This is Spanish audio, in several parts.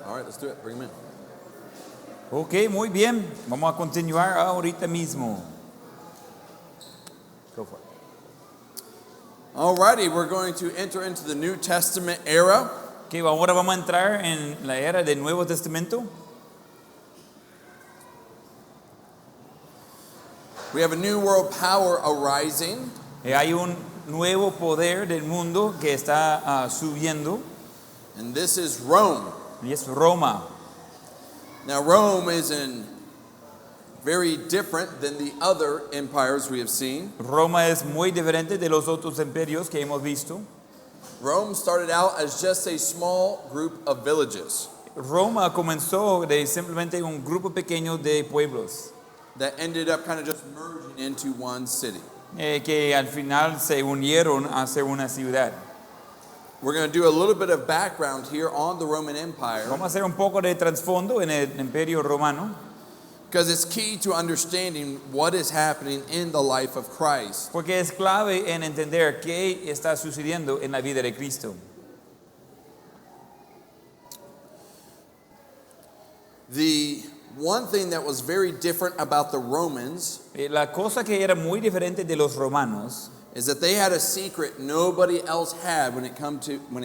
All right, let's do it. Bring them in. Ok, muy bien. Vamos a continuar ahorita mismo. Go for it. Alrighty, we're going to enter into the New Testament era. Okay, ahora vamos a entrar en la era del Nuevo Testamento. We have a new world power arising. Hay un nuevo poder del mundo que está subiendo. And this is Rome. Y es Roma. Now, Rome is very different than the other empires we have seen. Roma es muy diferente de los otros imperios que hemos visto. Rome started out as just a small group of villages Roma comenzó de simplemente un grupo pequeño de pueblos that ended up kind of just merging into one city. Que al final se unieron a hacer una ciudad. We're going to do a little bit of background here on the Roman Empire Vamos a hacer un poco de trasfondo en el Imperio Romano, because it's key to understanding what is happening in the life of Christ. porque es clave en entender qué está sucediendo en la vida de Cristo. The one thing that was very different about the Romans La cosa que era muy diferente de los romanos is that they had a secret nobody else had when it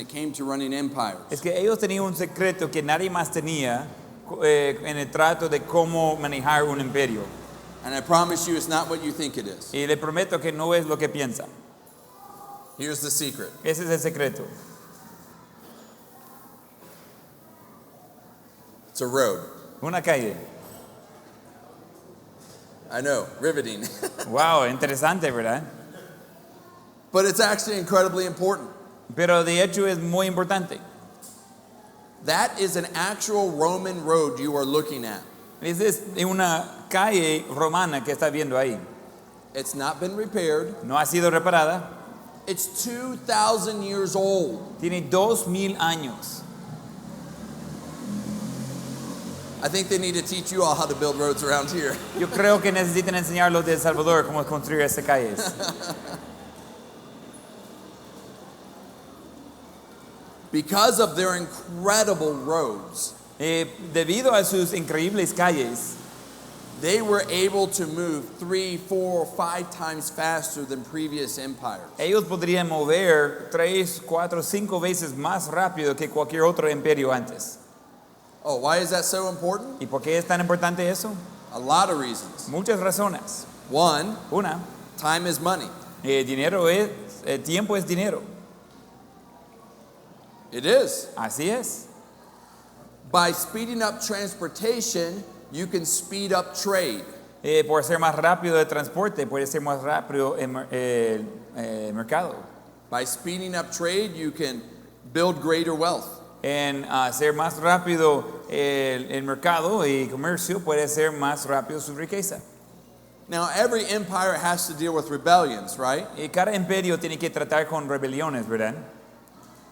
came to running empires. es que ellos tenían un secreto que nadie más tenía en el trato de cómo manejar un imperio. And I promise you it's not what you think it is. Y le prometo que no es lo que piensan. Here's the secret. Ese es el secreto. It's a road. Una calle. I know, riveting. Wow, interesante, ¿verdad? But it's actually incredibly important. Pero de hecho es muy importante. That is an actual Roman road you are looking at. Esa es una calle romana que está viendo ahí. It's not been repaired. No ha sido reparada. It's 2,000 years old. Tiene 2000 años. I think they need to teach you all how to build roads around here. Yo creo que necesitan enseñar los de El Salvador cómo construir esas calles. Because of their incredible roads, Debido a sus increíbles calles, they were able to move 3, 4, 5 times faster than previous empires. ellos podrían mover 3, 4, 5 veces más rápido que cualquier otro imperio antes. Oh, why is that so important? ¿Y por qué es tan importante eso? A lot of reasons. Muchas razones. One, Una, time is money. tiempo es dinero. It is. Así es. By speeding up transportation, you can speed up trade. Por ser más rápido el transporte, puede ser más rápido el mercado. By speeding up trade, you can build greater wealth. En hacer más rápido el mercado y comercio, puede ser más rápido su riqueza. Now, every empire has to deal with rebellions, right? Y cada imperio tiene que tratar con rebeliones, ¿verdad?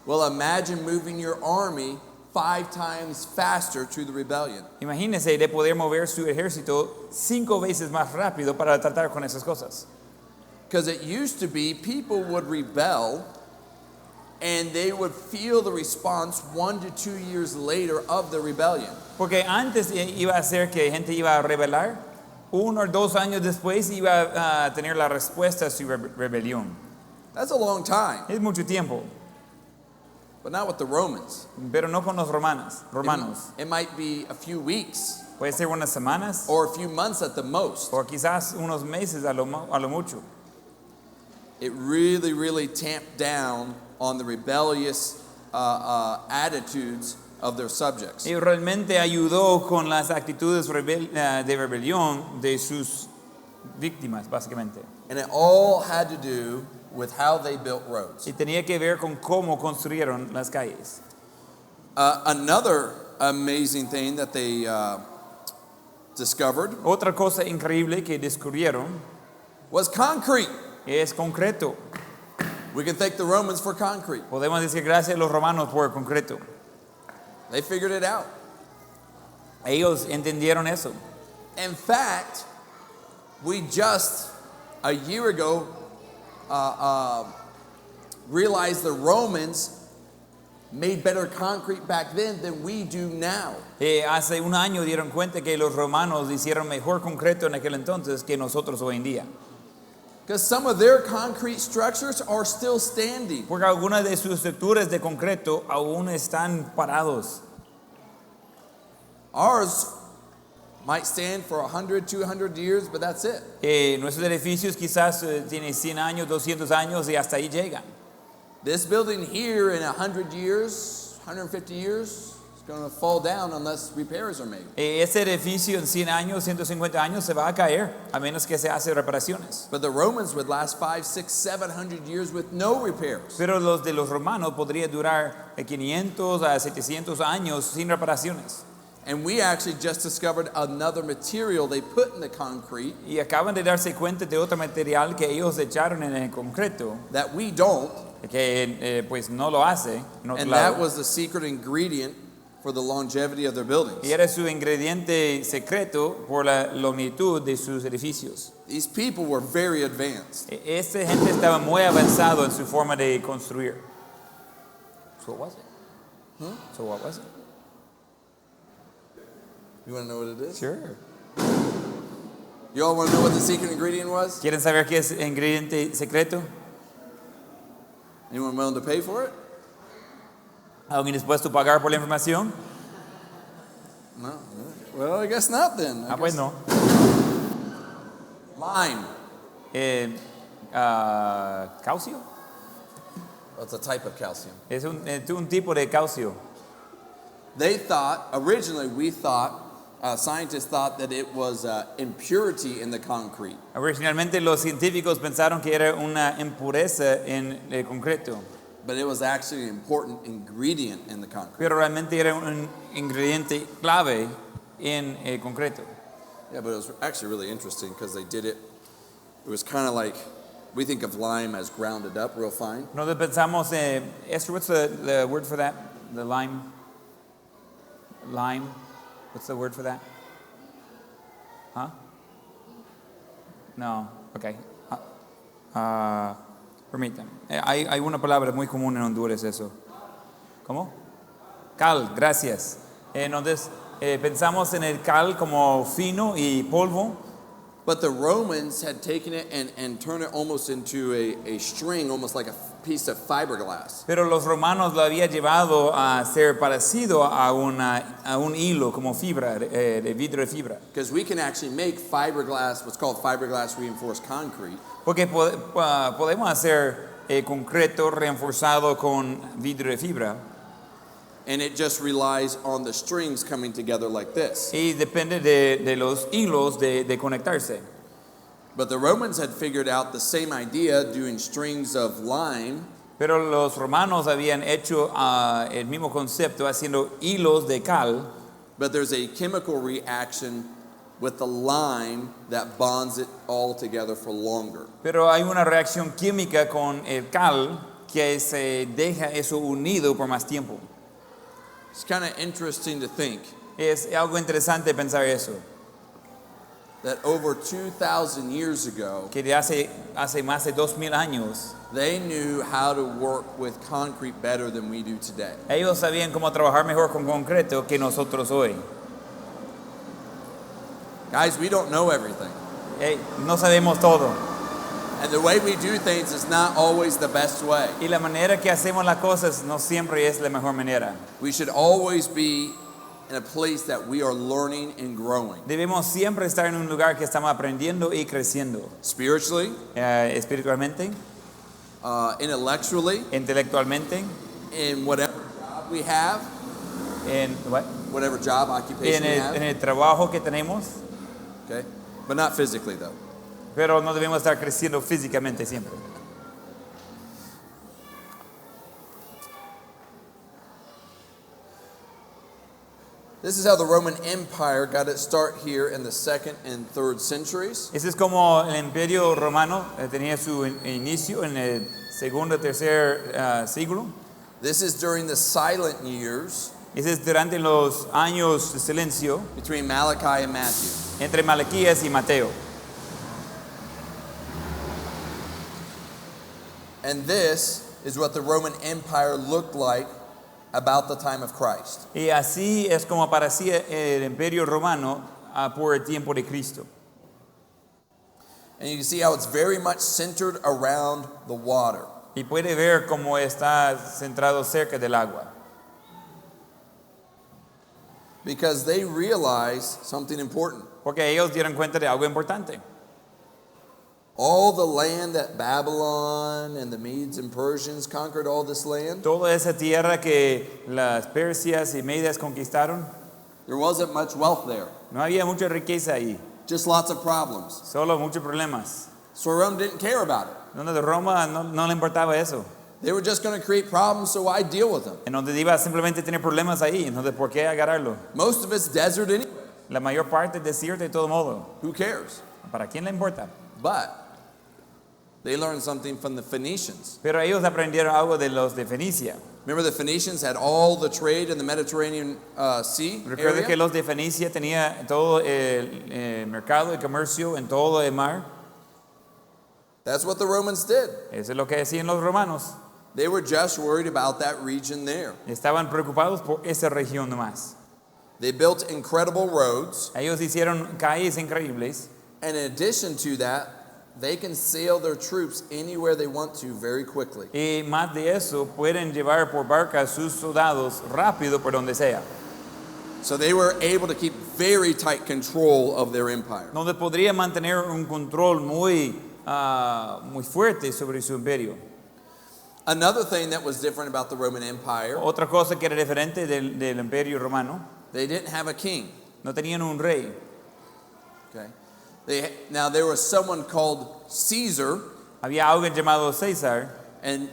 Well, imagine moving your army 5 times faster to the rebellion. Imagínense de poder mover su ejército 5 veces más rápido para tratar con esas cosas. Because it used to be people would rebel and they would feel the response 1 to 2 years later of the rebellion. Porque antes iba a ser que gente iba a rebelar, 1 o 2 años después iba a tener la respuesta a su rebelión. That's a long time, Es mucho tiempo, but not with the Romans. pero no con los romanos. It might be a few weeks Puede ser unas semanas or a few months at the most. o quizás unos meses a lo mucho. It really, really tamped down on the rebellious attitudes of their subjects. Y realmente ayudó con las actitudes de rebelión de sus víctimas, básicamente. And it all had to do with how they built roads. Y tenía que ver con cómo construyeron las calles. Another amazing thing that they discovered Otra cosa increíble que descubrieron was concrete. es concreto. We can thank the Romans for concrete. Podemos decir gracias a los romanos por el concreto. They figured it out. Ellos entendieron eso. In fact, we just a year ago realized the Romans made better concrete back then than we do now. Hace un año dieron cuenta que los romanos hicieron mejor concreto en aquel entonces que nosotros hoy en día. Because some of their concrete structures are still standing. Porque algunas de sus estructuras de concreto aún están parados. Ours might stand for 100, 200 years, but that's it. Nuestros edificios quizás tienen 100 años, 200 años y hasta ahí llegan. This building here in 100 years, 150 years, is going to fall down unless repairs are made. Ese edificio en 100 años, 150 años se va a caer a menos que se hace reparaciones. But the Romans would last 500, 600, 700 years with no repairs. Pero los de los romanos podría durar 500 a 700 años sin reparaciones. And we actually just discovered another material they put in the concrete Y acaban de darse cuenta de otro material que ellos echaron en el concreto, that we don't, que pues no lo hace en otro and lado. that was the secret ingredient for the longevity of their buildings. Y era su ingrediente secreto por la longitud de sus edificios. These people were very advanced. Esta gente estaba muy avanzado en su forma de construir. So what was it? So what was it? You want to know what it is? Sure. You all want to know what the secret ingredient was? ¿Quieren saber qué es el ingrediente secreto? Anyone willing to pay for it? ¿Alguien dispuesto a pagar por la información? No. Well, I guess not then. I Pues guess- no. Lime. ¿Calcio? That's a type of calcium. Es un tipo de calcio. They thought, originally we thought, scientists thought that it was impurity in the concrete. Originalmente los científicos pensaron que era una impureza en el concreto, But it was actually an important ingredient in the concrete. pero realmente era un ingrediente clave en el concreto. Yeah, but it was actually really interesting because they did it. It was kind of like, we think of lime as grounded up real fine. Nosotros pensamos, Esther, what's the word for that? The lime? Lime? What's the word for that? Huh? No, okay. Permítame. Hay una palabra muy común en Honduras eso. ¿Cómo? Cal, gracias. Entonces, pensamos en el cal como fino y polvo. But the Romans had taken it and turned it almost into a string, almost like a piece of fiberglass. Pero los romanos lo habían llevado a ser parecido a un hilo como fibra, de vidrio de fibra. Because we can actually make fiberglass, what's called fiberglass reinforced concrete. Porque podemos hacer concreto reforzado con vidrio de fibra And it just relies on the strings coming together like this. y depende de los hilos de conectarse. But the Romans had figured out the same idea doing strings of lime, Pero los romanos habían hecho el mismo concepto haciendo hilos de cal, but there's a chemical reaction with the lime that bonds it all together for longer. pero hay una reacción química con el cal que se deja eso unido por más tiempo. It's kind of interesting to think Es algo interesante pensar eso, that over 2,000 years ago, que de hace más de 2000 años they knew how to work with concrete better than we do today. ellos sabían cómo trabajar mejor con concreto que nosotros hoy. Guys, we don't know everything. No sabemos todo. And the way we do things is not always the best way. Y la manera que hacemos las cosas no siempre es la mejor manera. We should always be in a place that we are learning and growing. Debemos siempre estar en un lugar que estamos aprendiendo y creciendo. Spiritually, Espiritualmente, intellectually, intelectualmente, in whatever job we have, en, what? whatever job occupation we en have. el trabajo que tenemos, Okay? But not physically though. pero no debemos estar creciendo físicamente siempre. This is how the Roman Empire got its start here in the 2nd and 3rd centuries. Ese es como el imperio romano tenía su inicio en el segundo y tercer siglo. This is during the silent years Ese es durante los años de silencio between Malachi and Matthew. entre Malaquías y Mateo. And this is what the Roman Empire looked like about the time of Christ. Y así es como aparecía el imperio romano por el tiempo de Cristo. And you can see how it's very much centered around the water. Y puede ver cómo está centrado cerca del agua. Because they realize something important. Porque ellos dieron cuenta de algo importante. All the land that Babylon and the Medes and Persians conquered, all this land, Toda esa tierra que las Persias y Medias conquistaron, there wasn't much wealth there. no había mucha riqueza ahí, Just lots of problems. solo muchos problemas. So Rome didn't care about it. Donde de Roma no le importaba eso. They were just going to create problems, so why deal with them? En donde iba simplemente tener problemas ahí, entonces ¿por qué agarrarlo? Most of it's desert anyway. La mayor parte es desierto de todo modo. Who cares? ¿Para quién le importa? But they learned something from the Phoenicians. Pero ellos aprendieron algo de los de Fenicia. Remember the Phoenicians had all the trade in the Mediterranean Sea Recuerden que area? los de Fenicia tenían todo el mercado y comercio en todo el mar. That's what the Romans did. Eso es lo que decían los romanos. They were just worried about that region there. Estaban preocupados por esa región nomás. They built incredible roads, Ellos hicieron calles increíbles. and in addition to that, they can sail their troops anywhere they want to very quickly. Y más de eso, pueden llevar por barca a sus soldados rápido por donde sea. So they were able to keep very tight control of their empire. Donde podría mantener un control muy fuerte sobre su imperio. Another thing that was different about the Roman Empire, Otra cosa que era diferente del imperio romano, they didn't have a king. no tenían un rey. Okay. Now there was someone called Caesar, Había alguien llamado César. and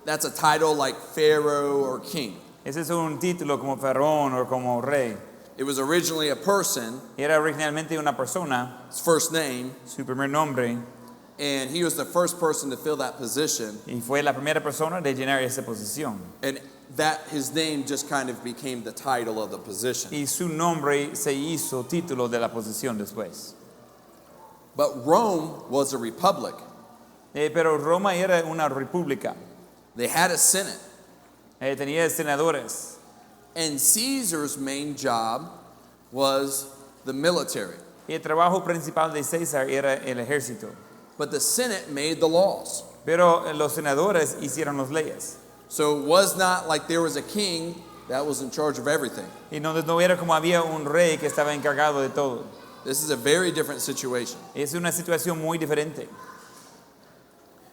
that's a title like Pharaoh or king. Ese es un título como faraón o como rey. It was originally a person, Era originalmente una persona, his first name, su primer nombre, and he was the first person to fill that position, y fue la primera persona de llenar esa posición. and that his name just kind of became the title of the position. Y su nombre se hizo título de la posición después. But Rome was a republic. Pero Roma era una república. They had a senate, Tenía senadores. and Caesar's main job was the military. Y el trabajo principal de César era el ejército. But the Senate made the laws. Pero los senadores hicieron las leyes. So it was not like there was a king that was in charge of everything. Y no era como había un rey que estaba encargado de todo. This is a very different situation. Es una situación muy diferente.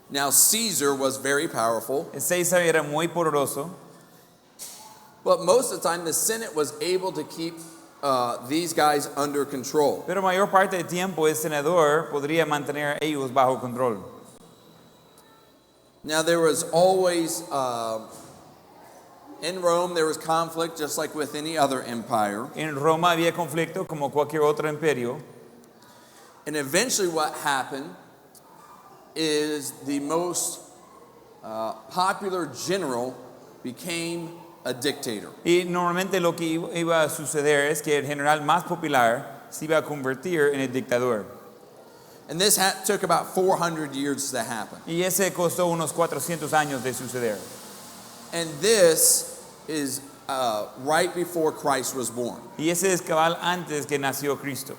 Now, Caesar was very powerful, César era muy poderoso, but most of the time the Senate was able to keep these guys under control. pero mayor parte del tiempo el senador podría mantener a ellos bajo control. Now, there was always, in Rome, there was conflict just like with any other empire. En Roma había conflicto como cualquier otro imperio. And eventually, what happened is the most popular general became a dictator. Y normalmente lo que iba a suceder es que el general más popular se iba a convertir en el dictador. And this took about 400 years to happen. Y ese costó unos 400 años de suceder. And this is right before Christ was born. Y ese es cabal antes que nació Cristo.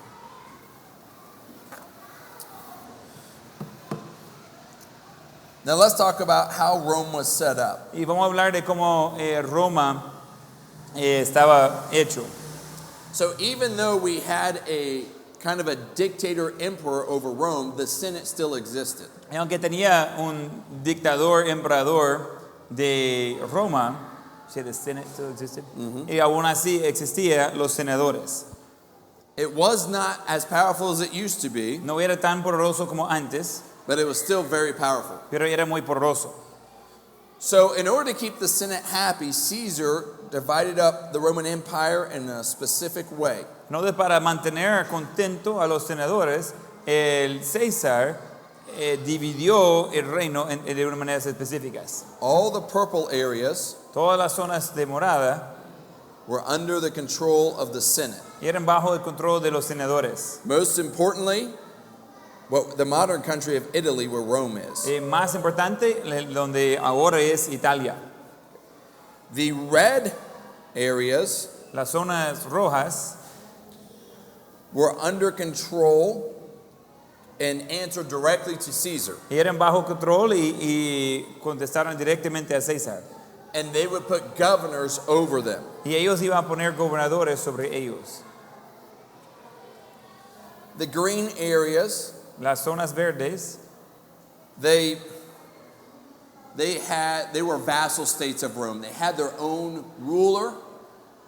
Now let's talk about how Rome was set up. Y vamos a hablar de cómo Roma estaba hecho. So even though we had a kind of a dictator emperor over Rome, the Senate still existed. Y aunque tenía un dictador, emperador de Roma, ¿sí, the Senate still existed? Y aún así existían los senadores. It was not as powerful as it used to be, No era tan poderoso como antes, but it was still very powerful. pero era muy poderoso. So in order to keep the Senate happy, Caesar divided up the Roman Empire in a specific way. No de para mantener contento a los senadores, el César dividió el reino de unas maneras específicas. All the purple areas Todas las zonas de morada were under the control of the Senate. eran bajo el control de los senadores. Most importantly, the modern country of Italy, where Rome is. Más importante, donde ahora es Italia. The red areas Las zonas rojas were under control and answered directly to Caesar. eran bajo control y contestaron directamente a César. And they would put governors over them. Y ellos iban a poner gobernadores sobre ellos. The green areas, Las zonas verdes, they were vassal states of Rome. They had their own ruler,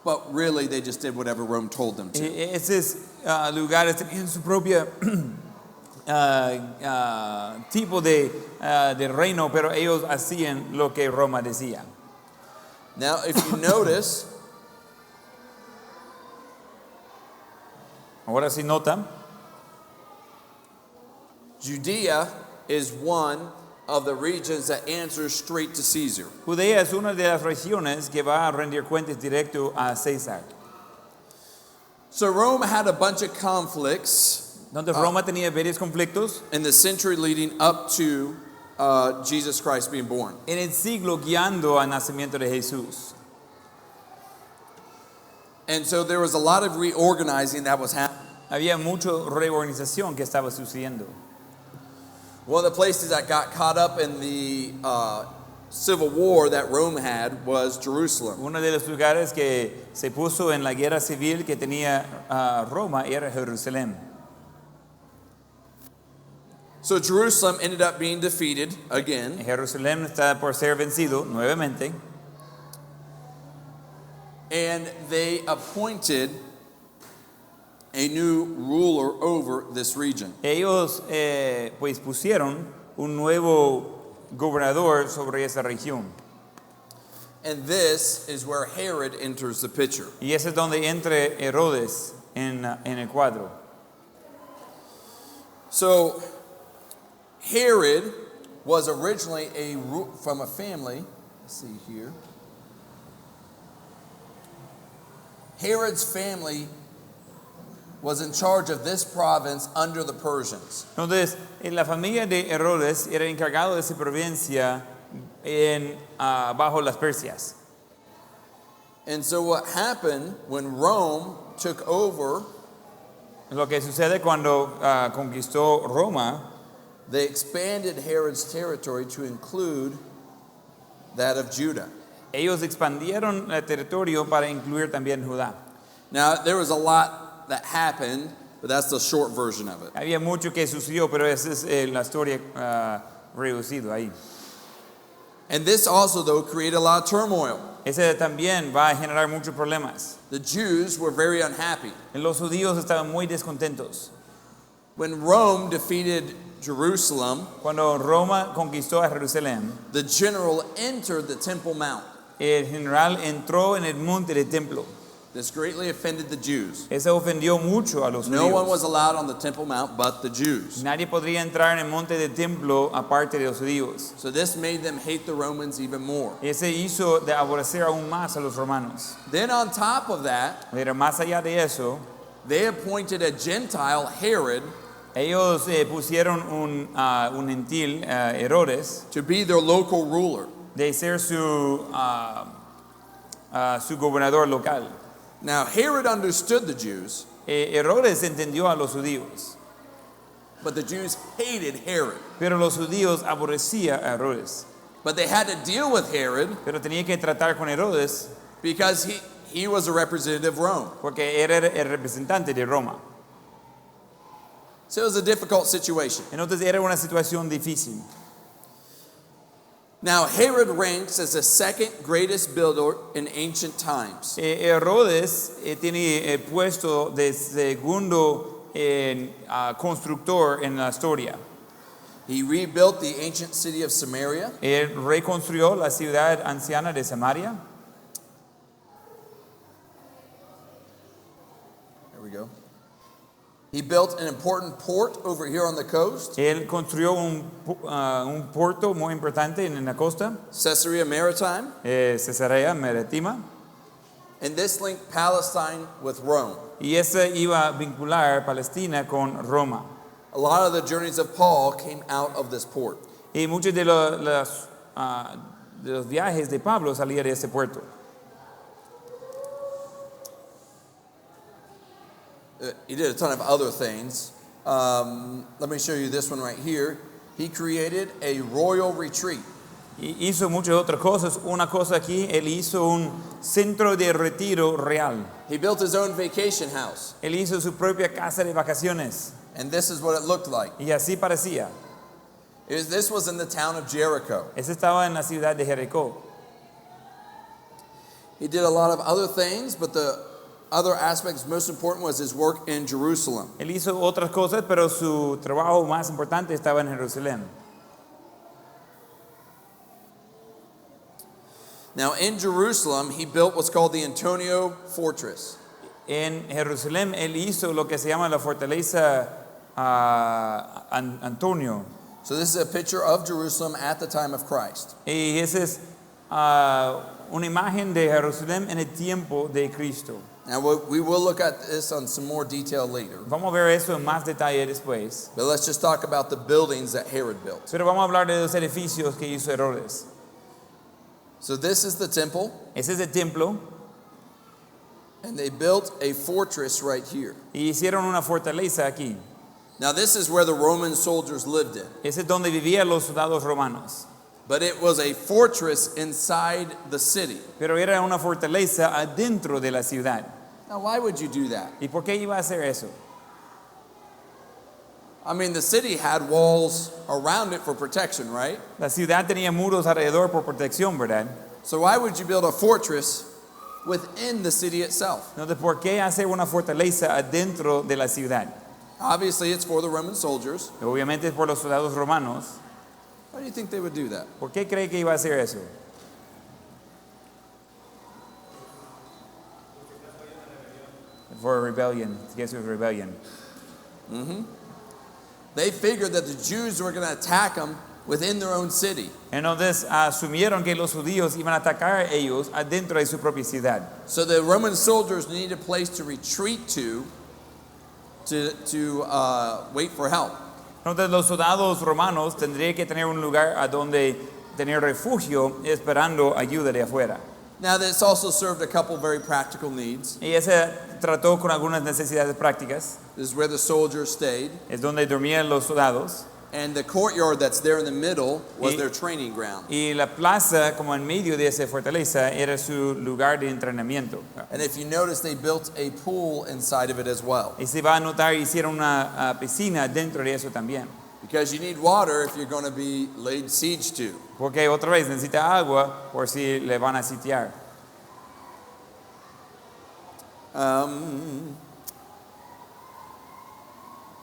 but really they just did whatever Rome told them to. esos lugares tenían su propia tipo de reino, pero ellos hacían lo que Roma decía. Now, if you notice, Ahora si notan, Judea is one of the regions that answers straight to Caesar. Judea es una de las regiones que va a rendir cuentas directo a César. So Rome had a bunch of conflicts Donde Roma tenía varios conflictos in the century leading up to Jesus Christ being born. en el siglo guiando al nacimiento de Jesús. And so there was a lot of reorganizing that was happening. Había mucha reorganización que estaba sucediendo. One of the places that got caught up in the civil war that Rome had was Jerusalem. Uno de los lugares que se puso en la guerra civil que tenía Roma era Jerusalén. So Jerusalem ended up being defeated again. Jerusalén está por ser vencido nuevamente. And they appointed a new ruler over this region. Ellos pues pusieron un nuevo gobernador sobre esa región. And this is where Herod enters the picture. Y ese es donde entra Herodes en el cuadro. So Herod was originally from a family. Let's see here. Herod's family was in charge of this province under the Persians. Entonces, la familia de Herodes era encargado de esa provincia bajo las Persias. And so what happened when Rome took over, Lo que sucede cuando conquistó Roma, they expanded Herod's territory to include that of Judah. ellos expandieron el territorio para incluir también Judá. Now, there was a lot that happened, but that's the short version of it. Había mucho que sucedió, pero esa es la historia reducida ahí. And this also, though, created a lot of turmoil. Ese también va a generar muchos problemas. The Jews were very unhappy. Los judíos estaban muy descontentos. When Rome defeated Jerusalem, Cuando Roma conquistó a Jerusalén, the general entered the Temple Mount. el general entró en el monte del templo. This greatly offended the Jews. Eso ofendió mucho a los No one was judíos. allowed on the Temple Mount but the Jews. Nadie podría entrar en el monte del templo aparte de los judíos. So this made them hate the Romans even more. Ese hizo de aborrecer aún más a los romanos. Then on top of that, Pero más allá de eso, they appointed a Gentile, Herod, ellos pusieron un gentil, Herodes, to be their local ruler. de ser su gobernador local. Now, Herod understood the Jews, Herodes entendió a los judíos, but the Jews hated Herod. pero los judíos aborrecían a Herodes. But they had to deal with Herod Pero tenía que tratar con Herodes because he was a representative of Rome. porque era el representante de Roma. So it was a difficult situation. Entonces era una situación difícil. Now, Herod ranks as the second greatest builder in ancient times. Herodes tiene el puesto de segundo constructor en la historia. He rebuilt the ancient city of Samaria. Él reconstruyó la ciudad anciana de Samaria. There we go. He built an important port over here on the coast, Él construyó un puerto muy importante en la costa, Caesarea Maritime, Cesarea Marítima, and this linked Palestine with Rome. y ese iba a vincular Palestina con Roma. A lot of the journeys of Paul came out of this port. Y muchos de los los viajes de Pablo salía de ese puerto. He did a ton of other things. Let me show you this one right here. He created a royal retreat. Y hizo muchas otras cosas. Una cosa aquí, él hizo un centro de retiro real. He built his own vacation house. Él hizo su propia casa de vacaciones. And this is what it looked like. Y así parecía. This was in the town of Jericho. Ese estaba en la ciudad de Jericó. He did a lot of other things, but the other aspects most important was his work in Jerusalem. Él hizo otras cosas, pero su trabajo más importante estaba en Jerusalén. Now in Jerusalem, he built what's called the Antonio Fortress. En Jerusalén, él hizo lo que se llama la fortaleza Antonio. So this is a picture of Jerusalem at the time of Christ. Y esa es una imagen de Jerusalén en el tiempo de Cristo. Now we will look at this on some more detail later. Vamos a ver eso en más detalle después. But let's just talk about the buildings that Herod built. Pero vamos a hablar de los edificios que hizo Herodes. So this is the temple, Ese es el templo. and they built a fortress right here. Y hicieron una fortaleza aquí. Now this is where the Roman soldiers lived in. Ese es donde vivían los soldados romanos. But it was a fortress inside the city. Pero era una fortaleza adentro de la ciudad. Now why would you do that? ¿Y por qué iba a hacer eso? I mean, the city had walls around it for protection, right? La ciudad tenía muros alrededor por protección, ¿verdad? So why would you build a fortress within the city itself? Entonces, ¿por qué hacer una fortaleza adentro de la ciudad? Obviously, it's for the Roman soldiers. Obviamente es por los soldados romanos. Why do you think they would do that? ¿Por qué cree que iba a hacer eso? For a rebellion. I guess it was rebellion. They figured that the Jews were going to attack them within their own city. Entonces asumieron que los judíos iban a atacar a ellos adentro de su propia ciudad. So the Roman soldiers needed a place to retreat to wait for help. Entonces los soldados romanos tendrían que tener un lugar a donde tener refugio esperando ayuda de afuera. Now, this also served a couple very practical needs. Y ese trató con algunas necesidades prácticas. This is where the soldiers stayed. Es donde dormían los soldados. And the courtyard that's there in the middle was Y- their training ground. Y la plaza, como en medio de esa fortaleza, era su lugar de entrenamiento. And if you notice, they built a pool inside of it as well. Y se va a notar, hicieron una piscina dentro de eso también. Because you need water if you're going to be laid siege to. Porque otra vez necesita agua por si le van a sitiar.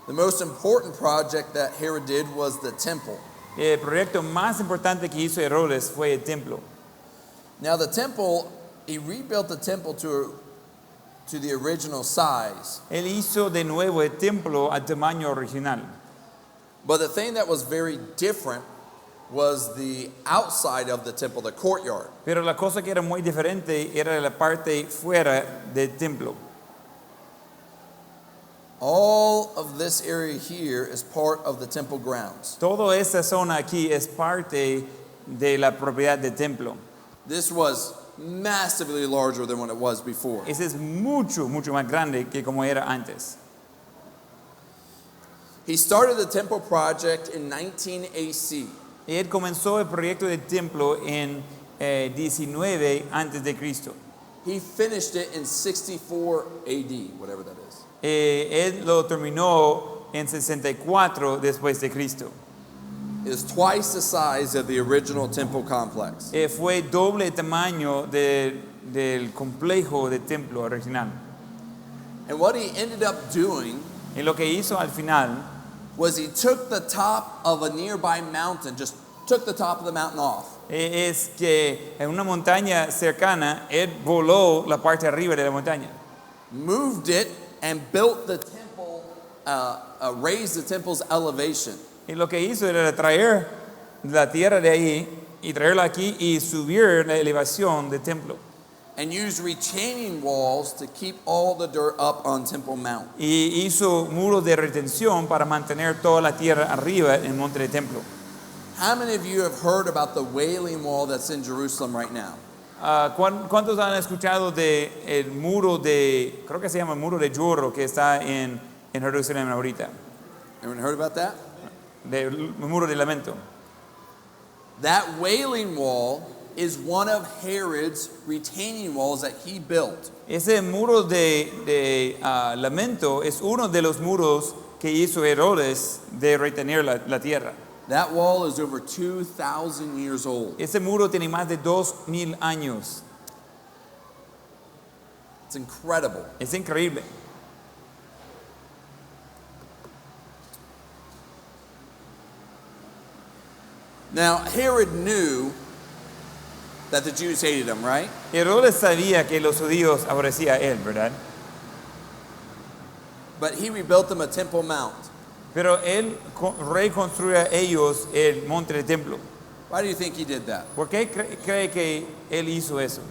The most important project that Herod did was the temple. El proyecto más importante que hizo Herodes fue el templo. Now, the temple, he rebuilt the temple to the original size. Él hizo de nuevo el templo al tamaño original. But the thing that was very different was the outside of the temple, the courtyard. Pero la cosa que era muy diferente era la parte fuera del templo. All of this area here is part of the temple grounds. Toda esta zona aquí es parte de la propiedad del templo. This was massively larger than what it was before. Ese es mucho, mucho más grande que como era antes. He started the temple project in 19 AC. Y él comenzó el proyecto del templo en 19 antes de Cristo. He finished it in 64 AD, whatever that is. Él lo terminó en 64 después de Cristo. It is twice the size of the original temple complex. Fue doble tamaño del complejo del templo original. And what he ended up doing Y lo que hizo al final was he took the top of a nearby mountain, just took the top of the mountain off. es que en una montaña cercana, él voló la parte arriba de la montaña. Moved it and built the temple, raised the temple's elevation. Y lo que hizo era traer la tierra de ahí y traerla aquí y subir la elevación del templo. And used retaining walls to keep all the dirt up on Temple Mount. Y hizo muros de retención para mantener toda la tierra arriba en el monte del templo. How many of you have heard about the Wailing Wall that's in Jerusalem right now? ¿Cuántos han escuchado de el muro de, creo que se llama el muro de Lloro que está en Jerusalén ahorita? Anyone heard about that? El muro de lamento. That Wailing Wall is one of Herod's retaining walls that he built. Ese muro de lamento es uno de los muros que hizo Herodes de retener la tierra. That wall is over 2,000 years old. Ese muro tiene más de 2,000 años. It's incredible. Es increíble. Now, Herod knew that the Jews hated him, right? Herodes sabía que los judíos aborrecían a él, ¿verdad? But he rebuilt them a Temple Mount. Pero él reconstruyó a ellos el monte del templo. Why do you think he did that? ¿Por qué cree que él hizo eso?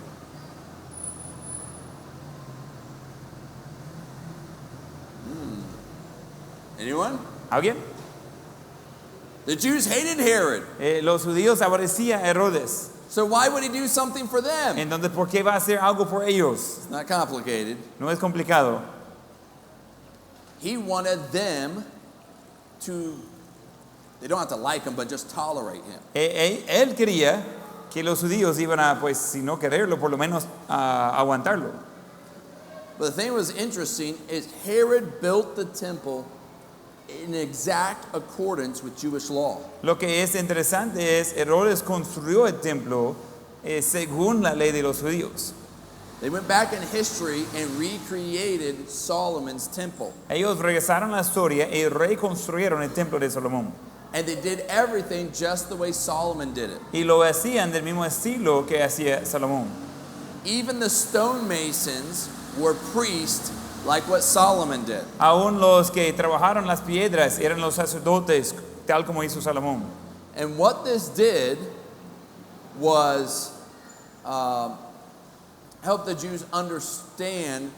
Anyone? ¿Alguien? The Jews hated Herod. Los judíos aborrecían a Herodes. So why would he do something for them? Entonces, ¿por qué va a hacer algo por ellos? It's not complicated. No es complicado. He wanted them to, they don't have to like him, but just tolerate him. Él quería que los judíos iban a, pues, si no quererlo, por lo menos aguantarlo. But the thing that was interesting is Herod built the temple in exact accordance with Jewish law. Lo que es interesante es, Herodes construyó el templo según la ley de los judíos. They went back in history and recreated Solomon's temple. Ellos regresaron a la historia y reconstruyeron el templo de Salomón. And they did everything just the way Solomon did it. Y lo hacían del mismo estilo que hacía Salomón. Even the stonemasons were priests like what Solomon did. Aún los que trabajaron las piedras eran los sacerdotes, tal como hizo Salomón. And what this did was help the Jews understand.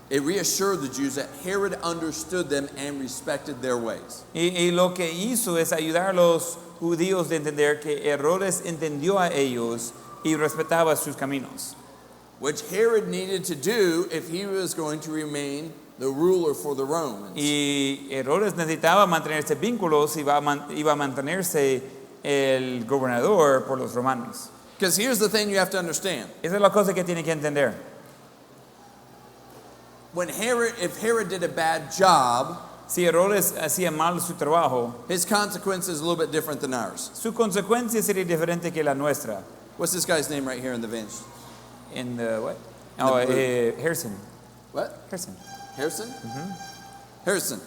It reassured the Jews that Herod understood them and respected their ways. Y lo que hizo es ayudar a los judíos de entender que Herodes entendió a ellos y respetaba sus caminos. Which Herod needed to do if he was going to remain the ruler for the Romans. Y Herodes necesitaba mantenerse vínculos y iba a mantenerse el gobernador por los romanos. Because here's the thing you have to understand. Esa es la cosa que tiene que entender. If Herod did a bad job, Si Herodes hacía mal su trabajo, his consequence is a little bit different than ours. su consecuencia sería diferente que la nuestra. What's this guy's name right here in the bench? In the what? In the blue. Harrison. What? Harrison. Harrison? Mm-hmm. Harrison,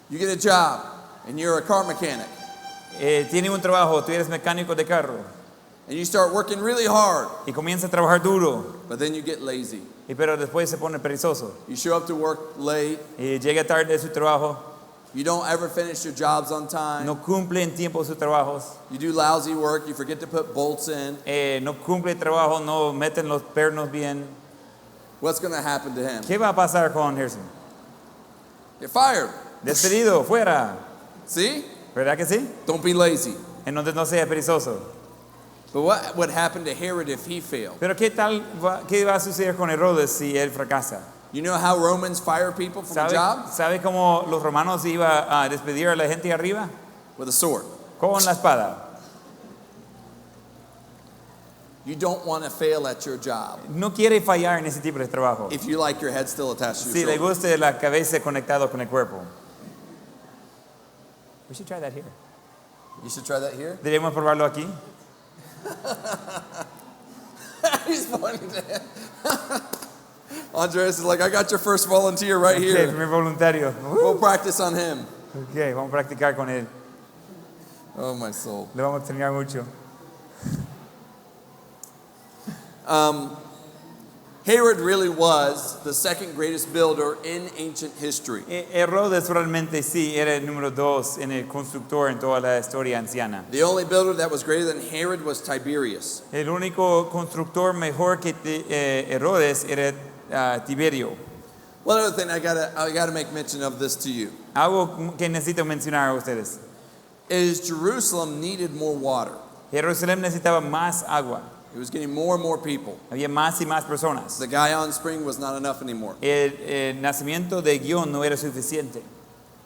you get a job and you're a car mechanic. Tiene un trabajo, tú eres mecánico de carro And you start working really hard, y comienza a trabajar duro, but then you get lazy. pero después se pone perezoso You show up to work late. y llega tarde de su trabajo, You don't ever finish your jobs on time. no cumple en tiempo sus trabajos, You do lousy work. You forget to put bolts in. no cumple el trabajo, no meten los pernos bien. What's going to happen to him? ¿Qué va a pasar con Harrison? You're fired. Despedido, fuera. See? ¿Verdad que sí? Don't be lazy. Entonces no sea perezoso. But what would happen to Herod if he failed? Pero ¿qué va a suceder con Herodes si él fracasa? You know how Romans fire people from a job? ¿Sabe cómo los romanos iban a despedir a la gente arriba? With a sword. Con la espada. You don't want to fail at your job No quiere fallar en ese tipo de trabajo. if you like your head still attached to Si your le shoulder. gusta la cabeza conectado con el cuerpo. We should try that here. You should try that here. Deberíamos probarlo aquí. He's pointing to him. Andres is like, I got your first volunteer right Okay, here. primer voluntario. We'll practice on him. Okay, vamos a practicar con él. Oh, my soul. Le vamos a extrañar mucho. Herod really was the second greatest builder in ancient history. Herodes realmente sí era el número 2 en el constructor en toda la historia anciana. The only builder that was greater than Herod was Tiberius. El único constructor mejor que Herodes era Tiberio. One other thing I gotta make mention of this to you. Algo que necesito mencionar a ustedes. is Jerusalem needed more water. Jerusalén necesitaba más agua. It was getting more and more people. Había más y más personas. The Gihon Spring was not enough anymore. El nacimiento de Gihón no era suficiente.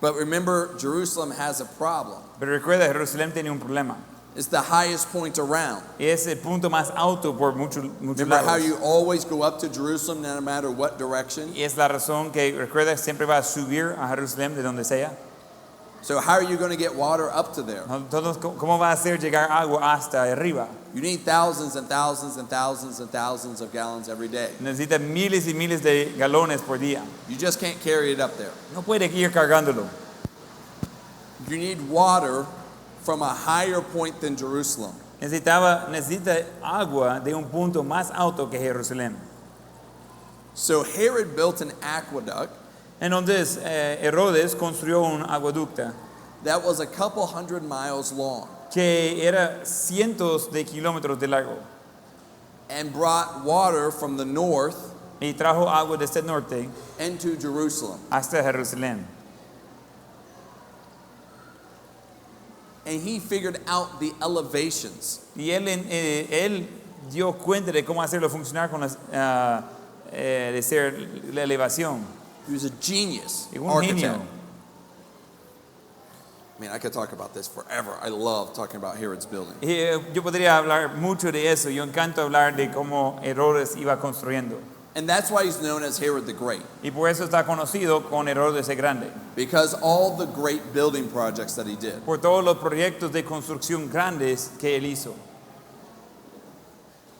But remember, Jerusalem has a problem. Pero recuerda, Jerusalén tenía un problema. It's the highest point around. Es el punto más alto por muchos Remember how lados. you always go up to Jerusalem no matter what direction? Y es la razón que, recuerda, siempre va a subir a Jerusalén de donde sea. So how are you going to get water up to there? Entonces, ¿cómo va a hacer llegar agua hasta arriba? You need thousands and thousands and thousands and thousands of gallons every day. Necesita miles y miles de galones por día. You just can't carry it up there. No puede ir cargándolo. You need water from a higher point than Jerusalem. Necesita agua de un punto más alto que Jerusalén. So Herod built an aqueduct Entonces, Herodes construyó un acueducto that was a couple hundred miles long que era cientos de kilómetros de largo and brought water from the north y trajo agua desde el norte into Jerusalem. hasta Jerusalén. And he figured out the elevations. Y él dio cuenta de cómo hacerlo funcionar con de ser la elevación. He was a genius Y un architect. genio. I mean, I could talk about this forever. I love talking about Herod's building. Y, yo podría hablar mucho de eso. Yo encanto hablar de cómo Herodes iba construyendo. And that's why he's known as Herod the Great, Y por eso está conocido con Herodes el Grande. because all the great building projects that he did. Por todos los proyectos de construcción grandes que él hizo.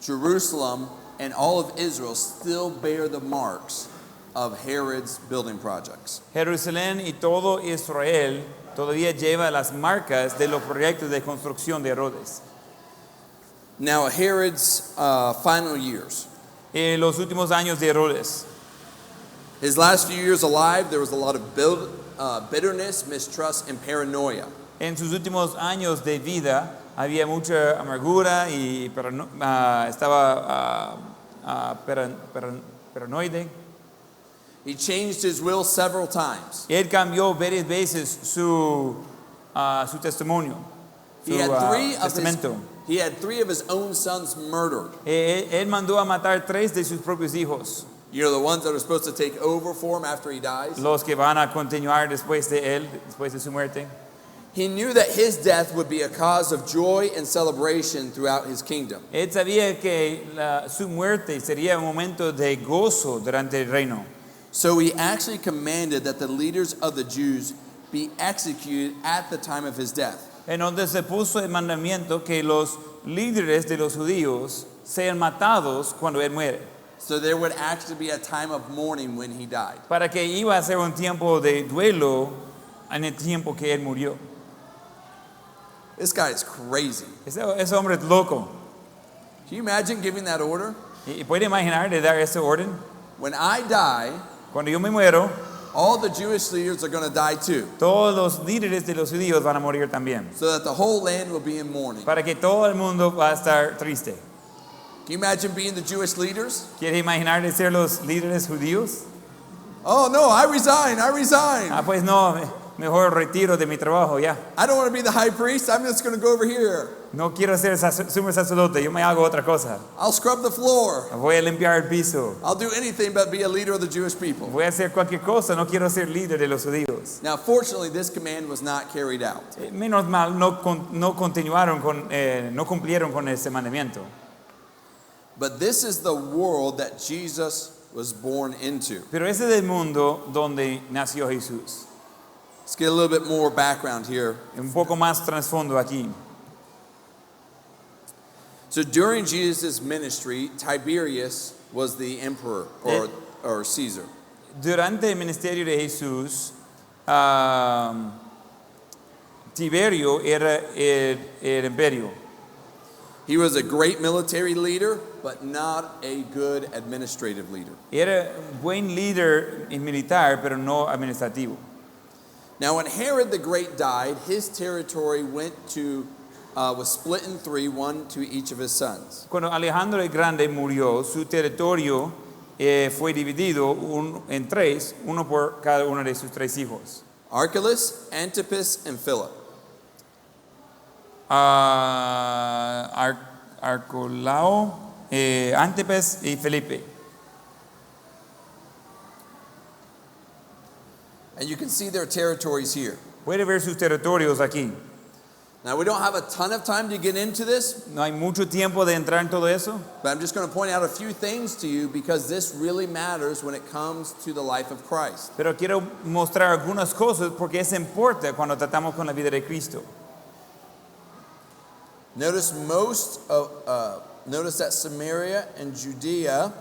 Jerusalem and all of Israel still bear the marks of Herod's building projects. Jerusalén y todo Israel todavía lleva las marcas de los proyectos de construcción de Herodes. Now, Herod's final years. Los últimos años de Herodes. His last few years alive, there was a lot of bitterness, mistrust, and paranoia. En sus últimos años de vida había mucha amargura y estaba paranoide. He changed his will several times. Él cambió varias veces su testimonio, su testamento. He had three of his own sons murdered. Él mandó a matar 3 de sus propios hijos, You know, the ones that are supposed to take over for him after he dies. los que van a continuar después de él, después de su muerte. He knew that his death would be a cause of joy and celebration throughout his kingdom. Él sabía que su muerte sería un momento de gozo durante el reino. So he actually commanded that the leaders of the Jews be executed at the time of his death. Entonces se puso el mandamiento que los líderes de los judíos sean matados cuando él muere. So there would actually be a time of mourning when he died. Para que iba a ser un tiempo de duelo en el tiempo que él murió. This guy is crazy. Ese hombre es loco. Can you imagine giving that order? ¿Y puede imaginar de dar ese orden? When I die, Cuando yo me muero, all the Jewish leaders are going to die too, todos los líderes de los judíos van a morir también. so that the whole land will be in mourning. Para que todo el mundo va a estar triste. Can you imagine being the Jewish leaders? ¿Quiere imaginar de ser los líderes judíos? Oh no, I resign. Pues no, mejor retiro de mi trabajo ya. I don't want to be the high priest. I'm just going to go over here. No quiero ser sumo sacerdote, yo me hago otra cosa. I'll scrub the floor. Voy a limpiar el piso. I'll do anything but be a leader of the Jewish people. Voy a hacer cualquier cosa, no quiero ser líder de los judíos. Now, fortunately, this command was not carried out. Menos mal, no cumplieron con ese mandamiento. But this is the world that Jesus was born into. Pero ese es el mundo donde nació Jesús. Let's get a little bit more background here. Un poco más trasfondo aquí. So during Jesus' ministry, Tiberius was the emperor or Caesar. Durante el ministerio de Jesús, Tiberio era el imperio. He was a great military leader, but not a good administrative leader. Era un buen líder militar, pero no administrativo. Now, when Herod the Great died, his territory was split in three, one to each of his sons. Cuando Alejandro el Grande murió, su territorio fue dividido en 3, uno por cada uno de sus 3 hijos. Archelaus, Antipas, and Philip. Arcolao, Antipas y Felipe. And you can see their territories here. Puede ver sus territorios aquí. Now, we don't have a ton of time to get into this, No hay mucho tiempo de entrar en todo eso, but I'm just going to point out a few things to you because this really matters when it comes to the life of Christ. pero quiero mostrar algunas cosas porque eso importa cuando tratamos con la vida de Cristo. Notice notice that Samaria and Judea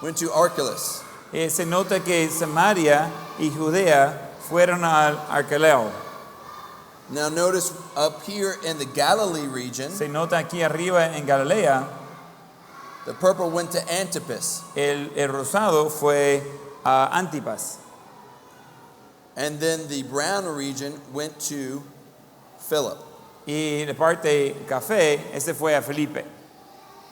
went to Archelaus. Se nota que Samaria y Judea fueron al Arquelao. Now notice up here in the Galilee region, Se nota aquí arriba en Galilea, the purple went to Antipas, el rosado fue a Antipas. and then the brown region went to Philip. Y la parte café, ese fue a Felipe.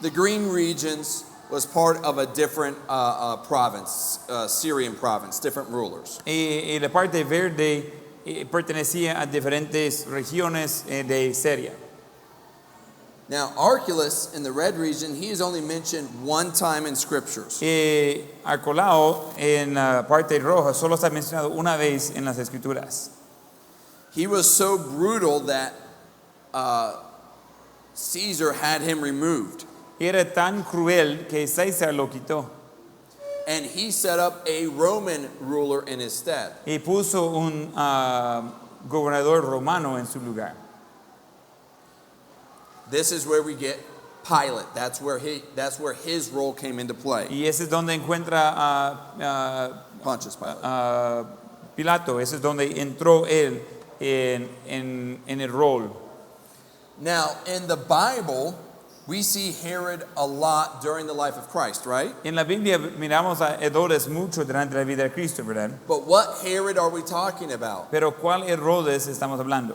The green regions was part of a different province, Syrian province, different rulers. Y la parte verde pertenecía a diferentes regiones de Siria. Now, Archelaus in the red region, he is only mentioned one time in scriptures. Arcolao en la parte roja solo está mencionado una vez en las escrituras. He was so brutal that Caesar had him removed. Era tan cruel que César lo quitó And he set up a Roman ruler in his stead. y puso un gobernador romano en su lugar. This is where we get Pilate. That's where his role came into play. Y ese es donde encuentra a Pontius Pilate. Pilato, ese es donde entró él en el rol. Now, in the Bible, we see Herod a lot during the life of Christ, right? En la Biblia miramos a Herodes mucho durante la vida de Cristo, ¿verdad? But what Herod are we talking about? Pero ¿cuál Herodes estamos hablando?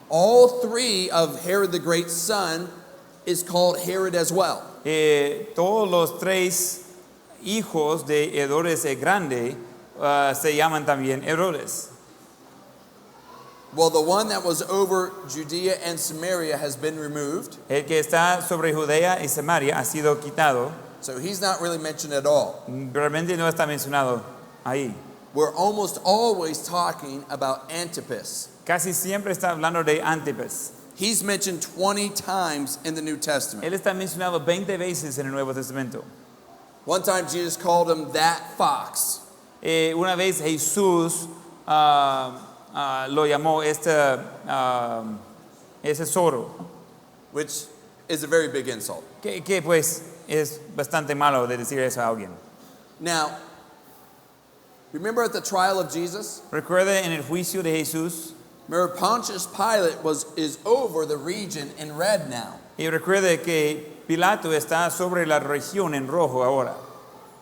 All three of Herod the Great's son is called Herod as well. Todos los tres hijos de Herodes el Grande se llaman también Herodes. Well, the one that was over Judea and Samaria has been removed, El que está sobre Judea y Samaria ha sido quitado. so he's not really mentioned at all. Realmente no está mencionado ahí. We're almost always talking about Antipas. Casi siempre está hablando de Antipas. He's mentioned 20 times in the New Testament. Él está mencionado 20 veces en el Nuevo Testamento. One time Jesus called him that fox. Una vez Jesús lo llamó ese zorro, Which is a very big insult. que pues es bastante malo de decir eso a alguien. Now, remember at the trial of Jesus? Recuerde en el juicio de Jesús, Remember Pontius Pilate is over the region in red now. y recuerde que Pilato está sobre la región en rojo ahora.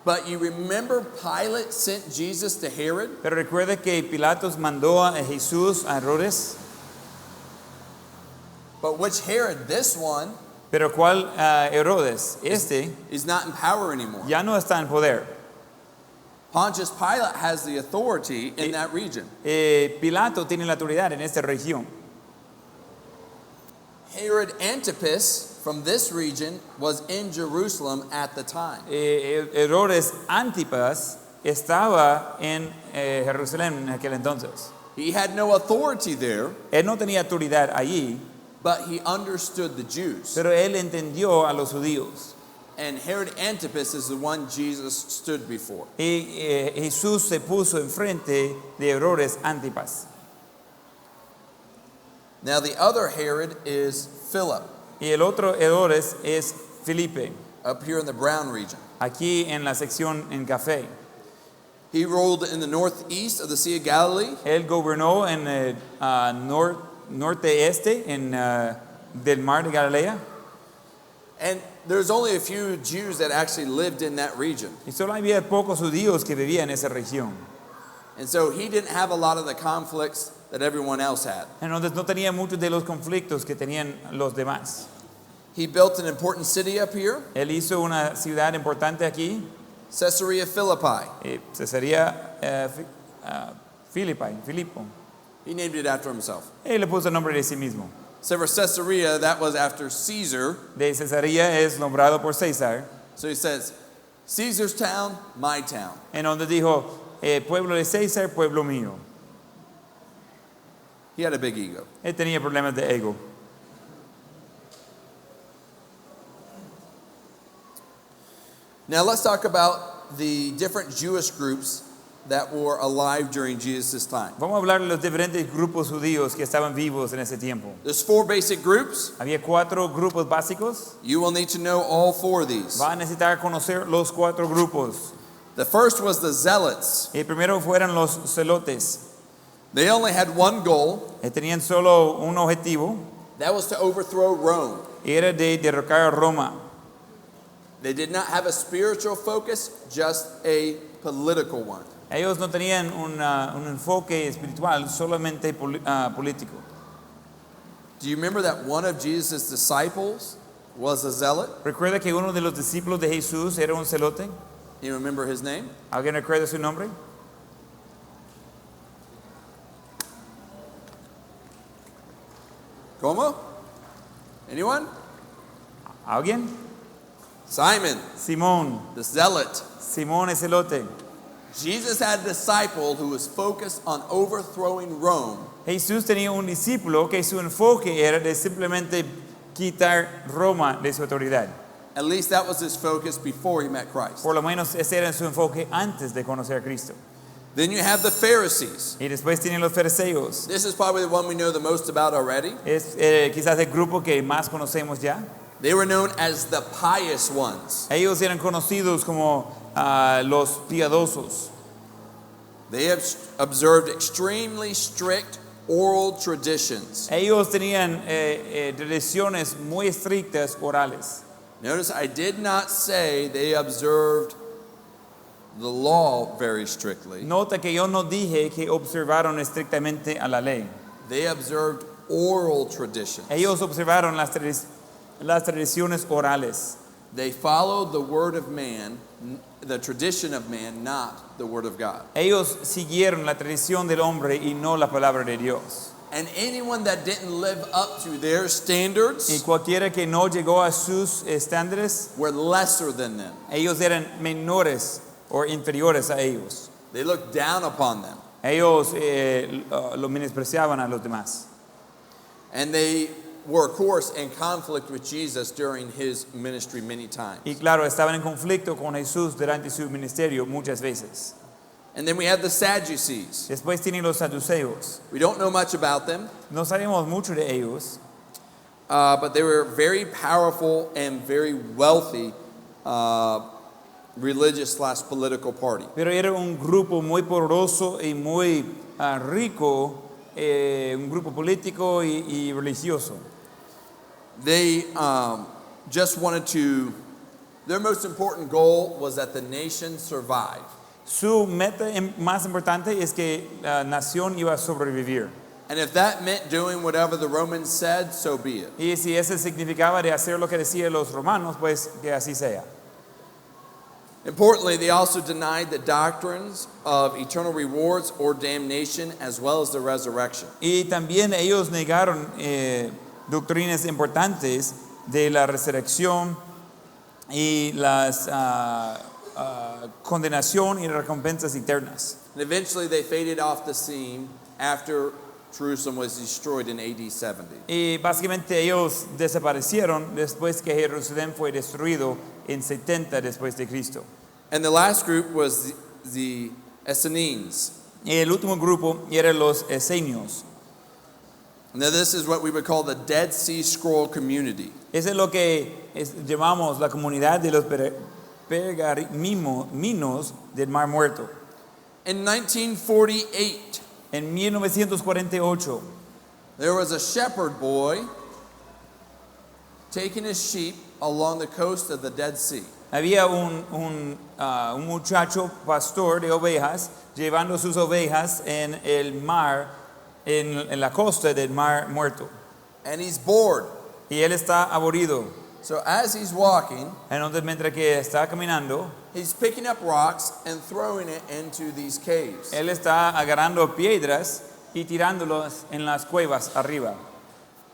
But you remember Pilate sent Jesus to Herod? Pero recuerde que Pilatos mandó a Jesús a Herodes. But which Herod? This one Pero ¿cuál Herodes? Este is not in power anymore. ya no está en poder. Pontius Pilate has the authority in that region. Pilato tiene la autoridad en esta región. Herod Antipas from this region was in Jerusalem at the time. Herodes Antipas estaba en Jerusalén en aquel entonces. He had no authority there, Él no tenía autoridad allí, but he understood the Jews. pero él entendió a los judíos. And Herod Antipas is the one Jesus stood before. Y Jesús se puso enfrente de Herodes Antipas. Now the other Herod is Philip, Y el otro Herodes es Felipe, up here in the brown region. aquí en la sección en café. He ruled in the northeast of the Sea of Galilee. Él gobernó en el norte-este del mar de Galilea. And there's only a few Jews that actually lived in that region. Y solo había pocos judíos que vivían en esa región. And so he didn't have a lot of the conflicts that everyone else had. Entonces no tenía muchos de los conflictos que tenían los demás. He built an important city up here, Él hizo una ciudad importante aquí, Caesarea Philippi. Cesarea Filipo. He named it after himself. Él le puso el nombre de sí mismo. So for Caesarea, that was after Caesar. De Cesarea es nombrado por César, So he says, Caesar's town, my town. en donde dijo, pueblo de César, pueblo mío. He had a big ego. Él tenía problemas de ego. Now let's talk about the different Jewish groups that were alive during Jesus' time. Vamos a hablar de los diferentes grupos judíos que estaban vivos en ese tiempo. There's 4 basic groups. Había 4 grupos básicos. You will need to know all 4 of these. Va a necesitar conocer los 4 grupos. The first was the zealots. El primero fueron los celotes. They only had one goal. Tenían solo un objetivo. That was to overthrow Rome. Era de derrocar a Roma. They did not have a spiritual focus, just a political one. Ellos no tenían un enfoque espiritual, solamente político. Do you remember that one of Jesus' disciples was a zealot? ¿Recuerda que uno de los discípulos de Jesús era un celote? You remember his name? ¿Alguien recuerda su nombre? ¿Cómo? Anyone? ¿Alguien? Simon, Simón. the zealot. Simón es celote. Jesus had a disciple who was focused on overthrowing Rome. Jesús tenía un discípulo que su enfoque era de simplemente quitar Roma de su autoridad. At least that was his focus before he met Christ. Por lo menos ese era su enfoque antes de conocer a Cristo. Then you have the Pharisees. Y después tienen los fariseos. This is probably the one we know the most about already. Es quizás el grupo que más conocemos ya. They were known as the pious ones. Ellos eran conocidos como los piadosos. They have observed extremely strict oral traditions. Ellos tenían tradiciones muy estrictas orales. Notice I did not say they observed the law very strictly. Nota que yo no dije que observaron estrictamente a la ley. They observed oral traditions. Ellos observaron las tradiciones orales. They followed the word of man, the tradition of man, not the word of God. Ellos siguieron la tradición del hombre y no la palabra de Dios. And anyone that didn't live up to their standards Y cualquiera que no llegó a sus estándares, were lesser than them. ellos eran menores o inferiores a ellos. They looked down upon them. Ellos lo menospreciaban a los demás. And they were, of course, in conflict with Jesus during his ministry many times. Y claro, estaban en conflicto con Jesús durante su ministerio muchas veces. And then we have the Sadducees. Después tienen los saduceos. We don't know much about them, No sabemos mucho de ellos, but they were very powerful and very wealthy religious/political party. pero era un grupo muy poderoso y muy rico, un grupo político y religioso. They just wanted to, their most important goal was that the nation survive. Su meta más importante es que la nación iba a sobrevivir. And if that meant doing whatever the Romans said, so be it. Y si eso significaba de hacer lo que decían los romanos, pues que así sea. Importantly, they also denied the doctrines of eternal rewards or damnation, as well as the resurrection. Y también ellos negaron doctrinas importantes de la resurrección y las condenación y recompensas eternas. And eventually they faded off the scene after Jerusalem was destroyed in AD 70. Y básicamente ellos desaparecieron después que Jerusalén fue destruido en 70 después de Cristo. And the last group was the Essenes. Y el último grupo eran los esenios. Now this is what we would call the Dead Sea Scroll community. Eso es lo que llamamos la comunidad de los pergaminos del Mar Muerto. In 1948, En 1948, there was a shepherd boy taking his sheep along the coast of the Dead Sea. había un muchacho pastor de ovejas llevando sus ovejas en el mar, en la costa del Mar Muerto. And he's bored. Y él está aburrido. So as he's walking, Entonces, mientras que está caminando, he's picking up rocks and throwing it into these caves. él está agarrando piedras y tirándolos en las cuevas arriba.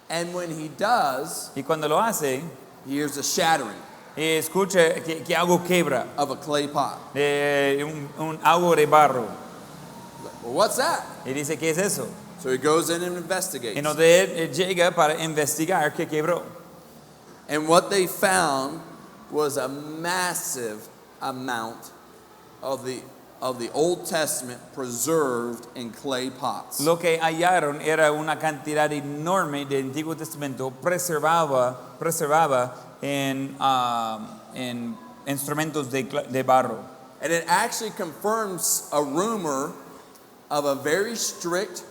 And when he does, Y cuando lo hace, he hears a shattering escucha que algo quebra, of a clay pot. algo de barro. Well, what's that? Y dice, ¿qué es eso? So he goes in and investigates. Y donde él llega para investigar qué quebró. And what they found was a massive amount of the Old Testament preserved in clay pots. Lo que hallaron era una cantidad enorme de Antiguo Testamento preservaba en instrumentos de barro. And it actually confirms a rumor of a very strict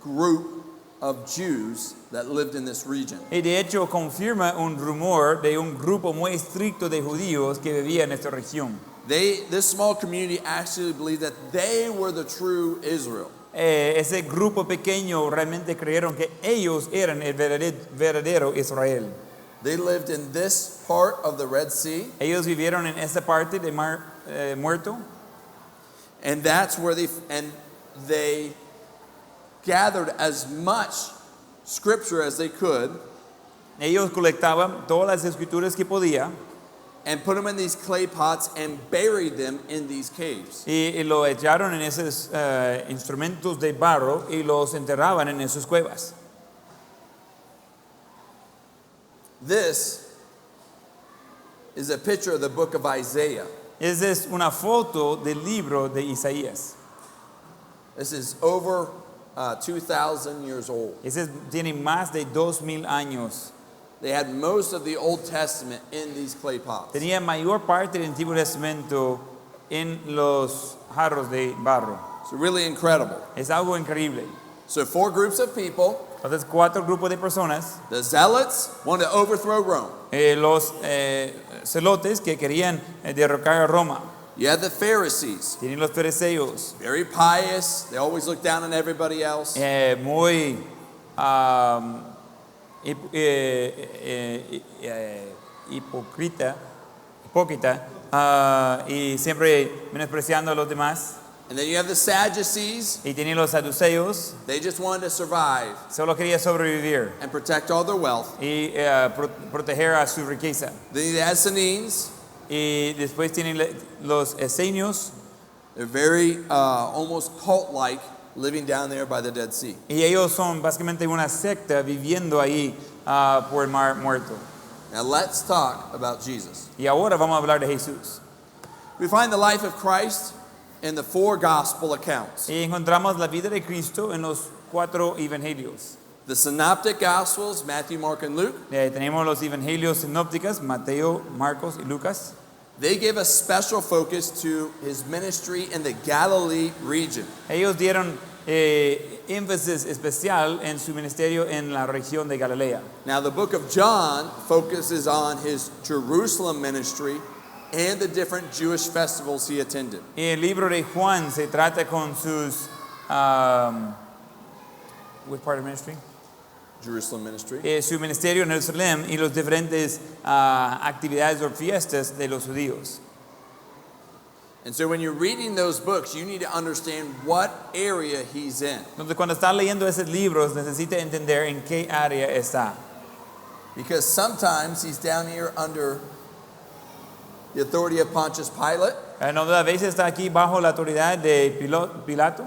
group of Jews that lived in this region. Y de hecho confirma un rumor de un grupo muy estricto de judíos que vivía en esta región. This small community actually believed that they were the true Israel. Ese grupo pequeño realmente creyeron que ellos eran el verdadero Israel. They lived in this part of the Red Sea, Ellos vivieron en esta parte del Mar Muerto, and that's where they gathered as much scripture as they could ellos colectaban todas las escrituras que podía and put them in these clay pots and buried them in these caves. y lo echaron en esos instrumentos de barro y los enterraban en esas cuevas. This is a picture of the book of Isaiah. Esa es una foto del libro de Isaías. This is over 2,000 years old. Ese tiene más de 2000 años. They had most of the Old Testament in these clay pots. Tenía mayor parte del Antiguo Testamento en los jarros de barro. It's really incredible. Es algo increíble. So 4 groups of people. Entonces 4 grupos de personas, The Zealots wanted to overthrow Rome. Los celotes que querían derrocar a Roma. You had the Pharisees, Tienen los fariseos, very pious. They always look down on everybody else. muy hipócrita y siempre menospreciando a los demás. And then you have the Sadducees. Y tienen los saduceos, They just wanted to survive solo quería sobrevivir and protect all their wealth. y proteger a su riqueza. Then the Essenes. Y después tienen los esenios, They're very almost cult-like, living down there by the Dead Sea. y ellos son básicamente una secta viviendo ahí por el Mar Muerto. Now let's talk about Jesus. Y ahora vamos a hablar de Jesús. We find the life of Christ in the 4 gospel accounts. Y encontramos la vida de Cristo en los 4 evangelios. The synoptic gospels, Matthew, Mark, and Luke, Tenemos los evangelios sinópticos, Mateo, Marcos y Lucas. they give a special focus to his ministry in the Galilee region. Ellos dieron énfasis especial en su ministerio en la región de Galilea. Now the book of John focuses on his Jerusalem ministry and the different Jewish festivals he attended. Y el libro de Juan se trata con sus what part of ministry? Jerusalem ministry. Su ministerio en Jerusalén y los diferentes actividades o fiestas de los judíos. And so when you're reading those books, you need to understand what area he's in. Entonces cuando está leyendo esos libros necesita entender en qué área está. Because sometimes he's down here under the authority of Pontius Pilate, Entonces a veces está aquí bajo la autoridad de Pilato,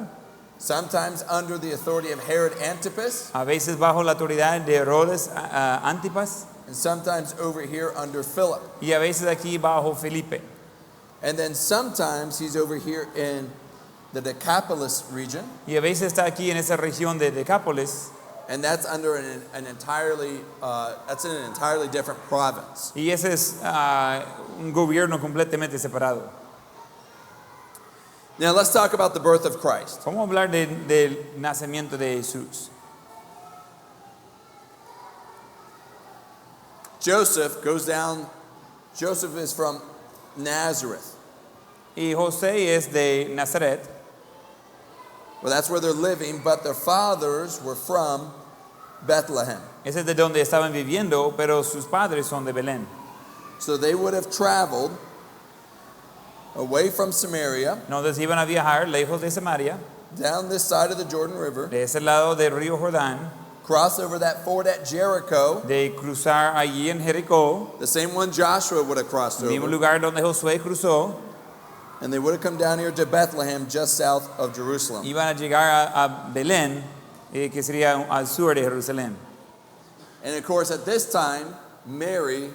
sometimes under the authority of Herod Antipas, a veces bajo la autoridad de Herodes Antipas and sometimes over here under Philip. y a veces aquí bajo Felipe. And then sometimes he's over here in the Decapolis region, Y a veces está aquí en esa región de Decápolis and that's under an entirely that's in an entirely different province. y ese es un gobierno completamente separado. Now let's talk about the birth of Christ. Vamos a hablar del nacimiento de Jesús. Joseph is from Nazareth. Y José es de Nazaret. Well, that's where they're living, but their fathers were from Bethlehem. Ese es de donde estaban viviendo, pero sus padres son de Belén. So they would have traveled away from Samaria Entonces iban a viajar lejos de Samaria down this side of the Jordan River, de ese lado del río Jordán, cross over that ford at Jericho, de cruzar allí en Jericó, the same one Joshua would have crossed el mismo over, lugar donde Josué cruzó, and they would have come down here to Bethlehem just south of Jerusalem. iban a llegar a Belén, que sería al sur de Jerusalén. And of course, at this time, Mary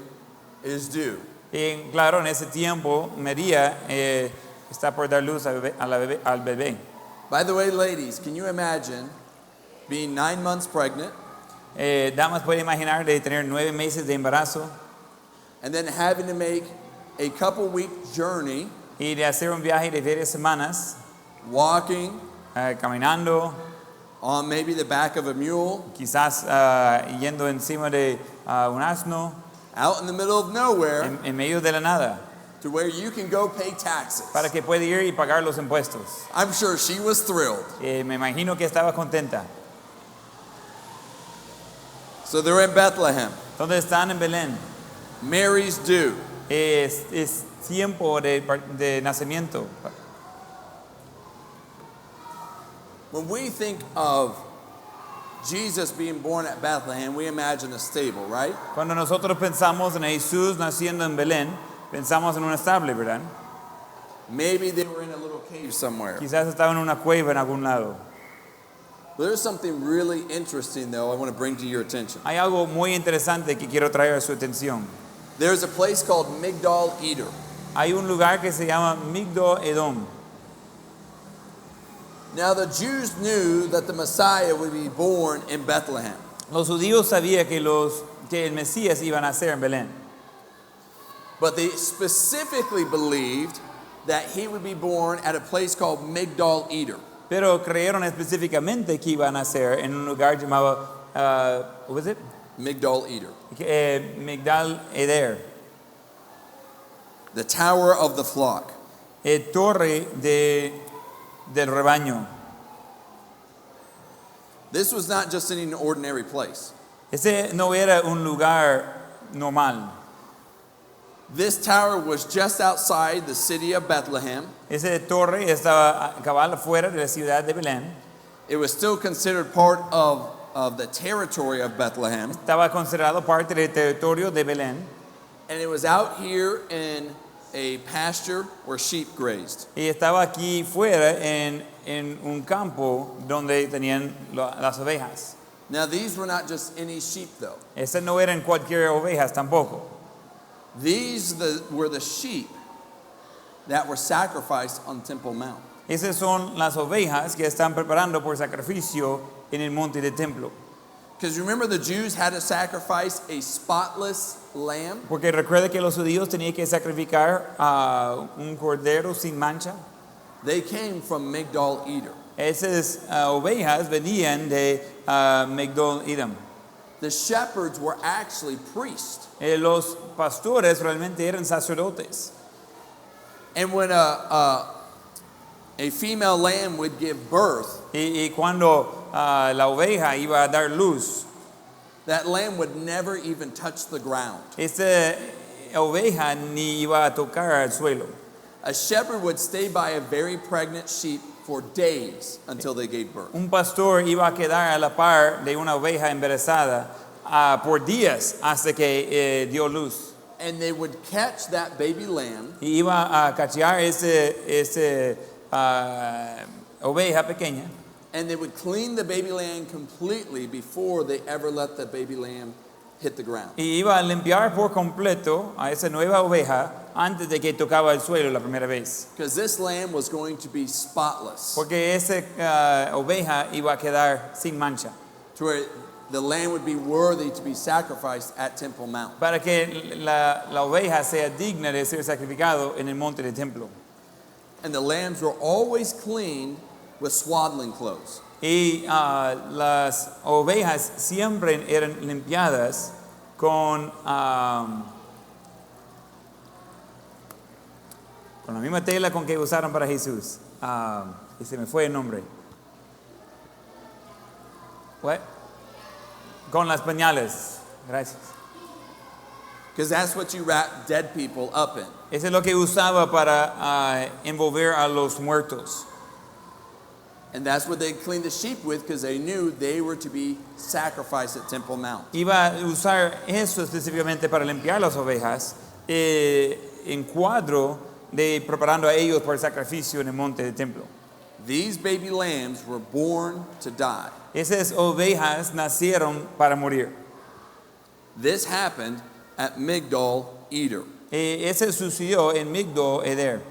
is due. Y claro, en ese tiempo, María está por dar luz al bebé. By the way, ladies, can you imagine being 9 months pregnant Damas, puede imaginar de tener 9 meses de embarazo and then having to make a couple week journey y de hacer un viaje de varias semanas, walking caminando, on maybe the back of a mule quizás yendo encima de un asno, out in the middle of nowhere en medio de la nada, to where you can go pay taxes? para que pueda ir y pagar los impuestos. I'm sure she was thrilled. Me imagino que estaba contenta. So they're in Bethlehem. ¿Dónde están? En Belén. Mary's due. Es tiempo de nacimiento. When we think of Jesus being born at Bethlehem, we imagine a stable, right? Cuando nosotros pensamos en Jesús naciendo en Belén, pensamos en un estable, ¿verdad? Maybe they were in a little cave somewhere. Quizás estaba en una cueva en algún lado. But there's something really interesting, though, I want to bring to your attention. Hay algo muy interesante que quiero traer a su atención. There's a place called Migdal Eder. Hay un lugar que se llama Migdol Edom. Now, the Jews knew that the Messiah would be born in Bethlehem. Los judíos sabían que el Mesías iba a nacer en Belén. But they specifically believed that he would be born at a place called Migdal Eder. Pero creyeron específicamente que iba a nacer en un lugar llamado, what was it? Migdal Eder. Migdal Eder. The Tower of the Flock. Torre del rebaño. This was not just any ordinary place. Ese no era un lugar normal. This tower was just outside the city of Bethlehem. Esa torre estaba cabal fuera de la ciudad de Belén. It was still considered part of the territory of Bethlehem. Estaba considerado parte del territorio de Belén. And it was out here in a pasture where sheep grazed. Y estaba aquí fuera en un campo donde tenían las ovejas. Now, these were not just any sheep, though. Esas no eran cualquier ovejas tampoco. These were the sheep that were sacrificed on Temple Mount. Esas son las ovejas que están preparando por sacrificio en el monte del templo. Because remember, the Jews had to sacrifice a spotless lamb. Porque recuerda que los judíos tenían que sacrificar a un cordero sin mancha. They came from Migdal Eder. Esas ovejas venían de Migdol Edom. The shepherds were actually priests. Los pastores realmente eran sacerdotes. And when a female lamb would give birth, Y cuando la oveja iba a dar luz, that lamb would never even touch the ground. esa oveja ni iba a tocar al suelo. A shepherd would stay by a very pregnant sheep for days until they gave birth. Un pastor iba a quedar a la par de una oveja embarazada por días hasta que dio luz. And they would catch that baby lamb Y iba a cachear ese oveja pequeña and they would clean the baby lamb completely before they ever let the baby lamb hit the ground. y iba a limpiar por completo a esa nueva oveja antes de que tocaba el suelo la primera vez. Because this lamb was going to be spotless, Porque esa oveja iba a quedar sin mancha. to where the lamb would be worthy to be sacrificed at Temple Mount. Para que la oveja sea digna de ser sacrificado en el monte del templo. And the lambs were always cleaned with swaddling clothes. Y las ovejas siempre eran limpiadas con la misma tela con que usaron para Jesús. Y se me fue el nombre. What? Con las pañales. Gracias. Because that's what you wrap dead people up in. Eso es lo que usaba para envolver a los muertos. And that's what they cleaned the sheep with because they knew they were to be sacrificed at Temple Mount. Iba a usar eso específicamente para limpiar las ovejas en cuadro de preparando a ellos para el sacrificio en el monte del templo. These baby lambs were born to die. Esas ovejas nacieron para morir. This happened at Migdal Eder. Ese sucedió en Migdal Eder.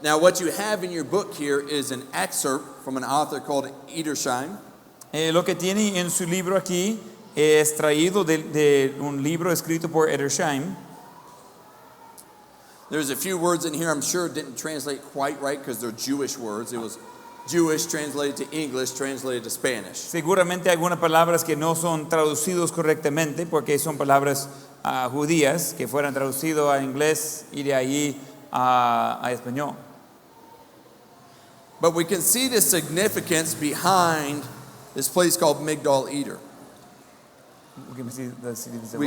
Now, what you have in your book here is an excerpt from an author called Edersheim. Lo que tiene en su libro aquí es traído de un libro escrito por Edersheim. There's a few words in here I'm sure didn't translate quite right because they're Jewish words. It was Jewish translated to English, translated to Spanish. Seguramente algunas palabras que no son traducidos correctamente porque son palabras judías que fueron traducidas a inglés y de ahí a español. But we can see the significance behind this place called Migdal Eder. We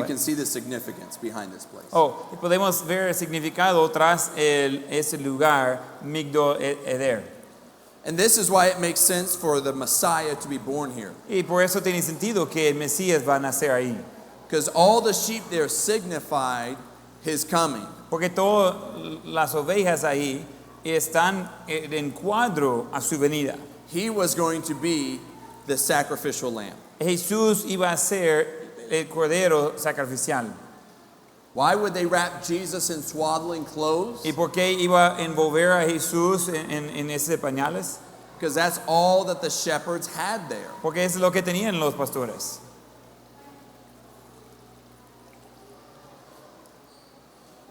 can see the significance behind this place. Oh, y podemos ver el significado tras ese lugar, Migdal Eder. And this is why it makes sense for the Messiah to be born here. Y por eso tiene sentido que el Mesías va a nacer ahí. Because all the sheep there signified his coming. Porque todas las ovejas ahí están en cuadro a su venida. He was going to be the sacrificial lamb. Jesús iba a ser el cordero sacrificial. Why would they wrap Jesus in swaddling clothes? ¿Y por qué iba a envolver a Jesús en esos pañales? Because that's all that the shepherds had there. Porque es lo que tenían los pastores.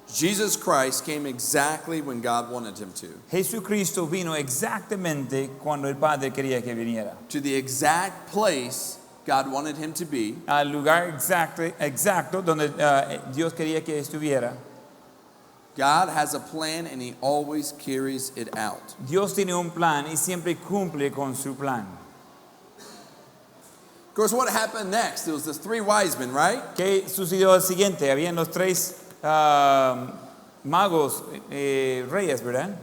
Jesus Christ came exactly when God wanted him to. Jesucristo vino exactamente cuando el Padre quería que viniera. To the exact place God wanted him to be. Al lugar exacto donde Dios quería que estuviera. God has a plan and he always carries it out. Dios tiene un plan y siempre cumple con su plan. Of course, what happened next? There was the three wise men, right? ¿Qué sucedió al siguiente? Habían los tres magos reyes, ¿verdad?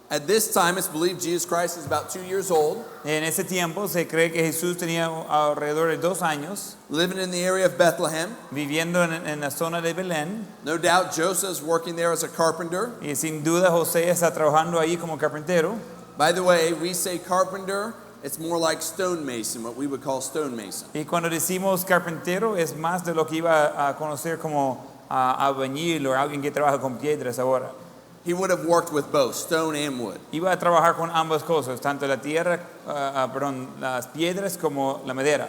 At this time, it's believed Jesus Christ is about 2 years old. En ese tiempo se cree que Jesús tenía alrededor de 2 años, Living in the area of Bethlehem. viviendo en la zona de Belén. No doubt Joseph's working there as a carpenter. Y sin duda José está trabajando ahí como carpintero. By the way, we say carpenter, it's more like stonemason, what we would call stonemason. Y cuando decimos carpintero es más de lo que iba a conocer como albañil o alguien que trabaja con piedras ahora. He would have worked with both, stone and wood. Iba a trabajar con ambas cosas, tanto la tierra, las piedras como la madera.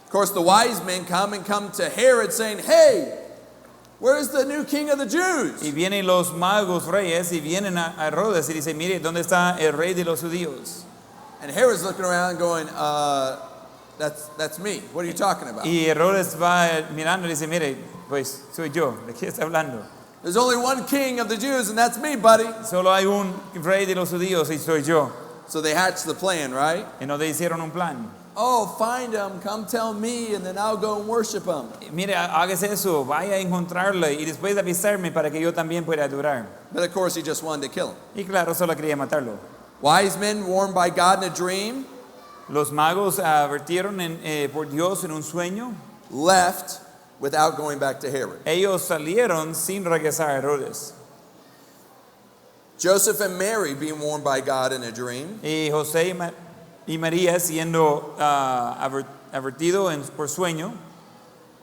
Of course, the wise men come to Herod saying, hey, where's the new king of the Jews? Y vienen los magos reyes y vienen a Herodes y dicen, mire, ¿dónde está el rey de los judíos? And Herod's looking around going, that's me. What are you talking about? Y Herodes va mirando y dice, mire, pues soy yo, ¿de qué está hablando? There's only one king of the Jews, and that's me, buddy. Solo hay un rey de los judíos y soy yo. So they hatched the plan, right? Y no le hicieron un plan. Oh, find him, come tell me, and then I'll go and worship him. Mire, hágase eso, vaya a encontrarle y después de avisarme para que yo también pueda adorar. But of course, he just wanted to kill him. Y claro, solo quería matarlo. Wise men warned by God in a dream, Los magos advirtieron por Dios en un sueño. left without going back to Herod. Ellos salieron sin regresar a Herodes. Joseph and Mary being warned by God in a dream. Y José y María siendo advertidos por sueño,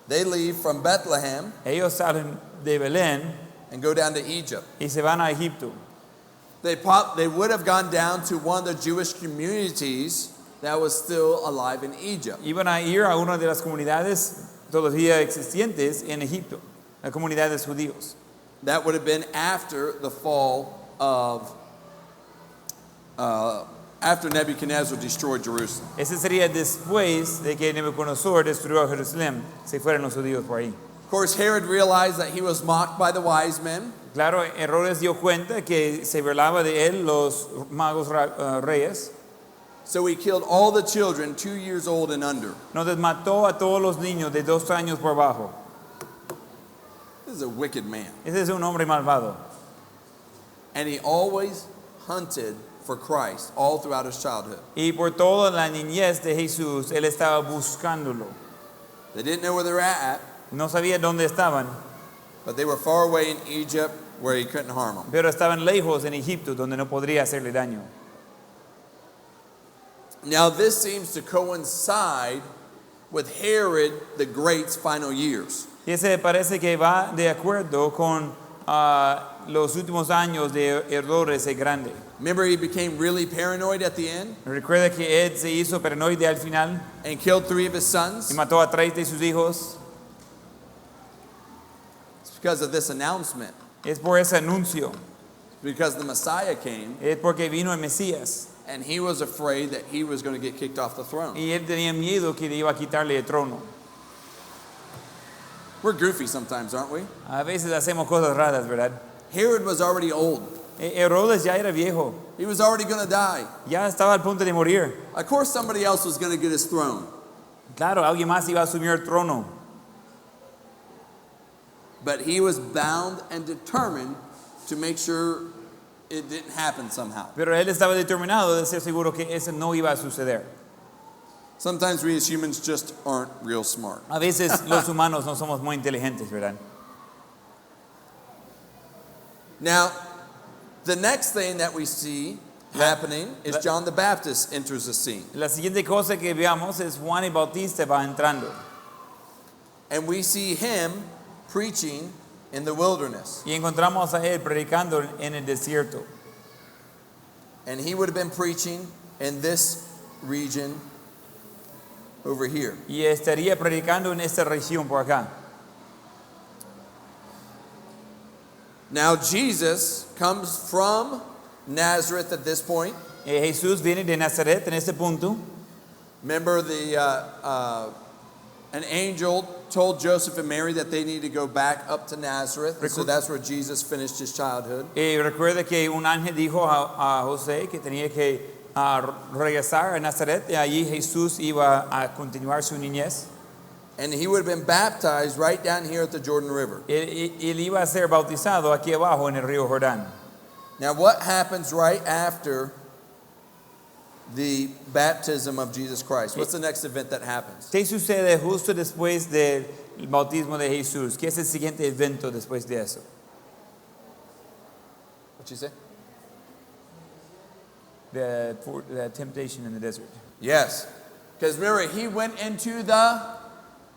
They leave from Bethlehem ellos salen de Belén and go down to Egypt. y se van a Egipto. They would have gone down to one of the Jewish communities that was still alive in Egypt. Iban a ir a una de las comunidades todavía existentes en Egipto, las comunidades judíos. That would have been after the fall of, after Nebuchadnezzar destroyed Jerusalem. Ese sería después de que Nabucodonosor destruyó a Jerusalén, se fueron los judíos por ahí. Of course, Herod realized that he was mocked by the wise men. Claro, Herodes dio cuenta que se burlaba de él los magos reyes. So he killed all the children 2 years old and under. Entonces mató a todos los niños de 2 años por abajo. This is a wicked man. Ese es un hombre malvado. And he always hunted for Christ all throughout his childhood. Y por toda la niñez de Jesús, él estaba buscándolo. They didn't know where they were at, No sabía dónde estaban, but they were far away in Egypt where he couldn't harm them. pero estaban lejos en Egipto, donde no podría hacerle daño. Now this seems to coincide with Herod the Great's final years. Y ese parece que va de acuerdo con los últimos años de Herodes el Grande. Remember, he became really paranoid at the end Recuerda que él se hizo paranoide al final and killed 3 of his y sons. mató a 3 de sus hijos. It's because of this announcement. Es por ese anuncio, Because the Messiah came, es porque vino el Mesías and he was afraid that he was going to get kicked off the throne. y él tenía miedo que le iba a quitarle el trono. We're goofy sometimes, aren't we? A veces hacemos cosas raras, ¿verdad? Herod was already old. Herodes ya era viejo, He was already going to die. ya estaba al punto de morir. Of course, somebody else was going to get his throne. Claro, alguien más iba a asumir el trono, But he was bound and determined to make sure it didn't happen somehow. pero él estaba determinado de ser seguro que eso no iba a suceder. Sometimes we as humans just aren't real smart. A veces los humanos no somos muy inteligentes, ¿verdad? Now, the next thing that we see happening is John the Baptist enters the scene. La siguiente cosa que veamos es Juan el Bautista va entrando And we see him preaching in the wilderness. y encontramos a él predicando en el desierto. And he would have been preaching in this region over here. Y estaría predicando en esta región por acá. Now, Jesus comes from Nazareth at this point. Jesús viene de Nazaret en este punto. Remember, an angel told Joseph and Mary that they need to go back up to Nazareth. And so that's where Jesus finished his childhood. Recuerda que un ángel dijo a José que tenía que regresar a Nazaret y allí Jesús iba a continuar su niñez. And he would have been baptized right down here at the Jordan River. Él iba a ser bautizado aquí abajo en el río Jordán. Now, what happens right after the baptism of Jesus Christ? What's the next event that happens? ¿Qué sucede justo después del bautismo de Jesús? ¿Qué es el siguiente evento después de eso? What you say? The temptation in the desert. Yes. Because remember, he went into the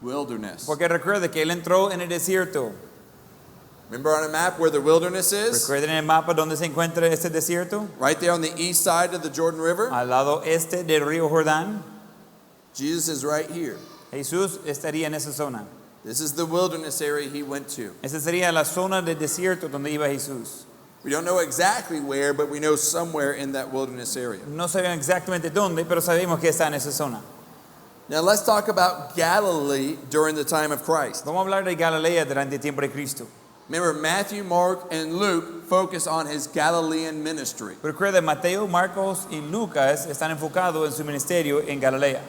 wilderness. Porque recuerda que él entró en el desierto. Remember on a map where the wilderness is? ¿Recuerdan el mapa donde se encuentra este desierto? Right there on the east side of the Jordan River. Al lado este del río Jordán. Jesus is right here. Jesús estaría en esa zona. This is the wilderness area he went to. Esa sería la zona del desierto donde iba Jesús. We don't know exactly where, but we know somewhere in that wilderness area. No sabemos exactamente dónde, pero sabemos que está en esa zona. Now let's talk about Galilee during the time of Christ. Vamos a hablar de Galilea durante el tiempo de Cristo. Remember, Matthew, Mark, and Luke focus on his Galilean ministry. Recuerda, Mateo, Marcos y Lucas están enfocados en su ministerio en Galilea.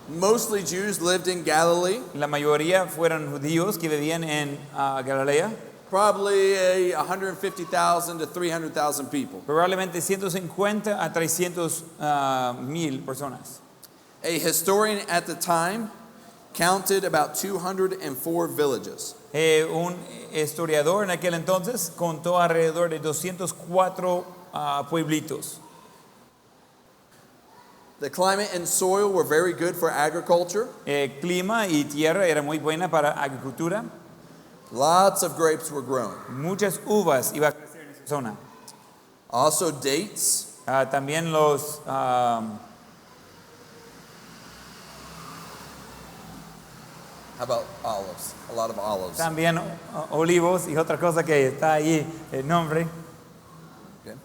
Mostly Jews lived in Galilee, La mayoría fueron judíos que vivían en Galilea. probably 150,000 to 300,000 people. Probablemente 150 a 300,000 personas. A historian at the time counted about 204 villages. Un historiador en aquel entonces contó alrededor de 204 pueblitos. The climate and soil were very good for agriculture. Clima y tierra era muy buena para agricultura. Lots of grapes were grown. Muchas uvas iban a crecer en esa zona. Also dates. También los How about olives? A lot of olives. también olivos y otra cosa que está ahí el nombre. Okay.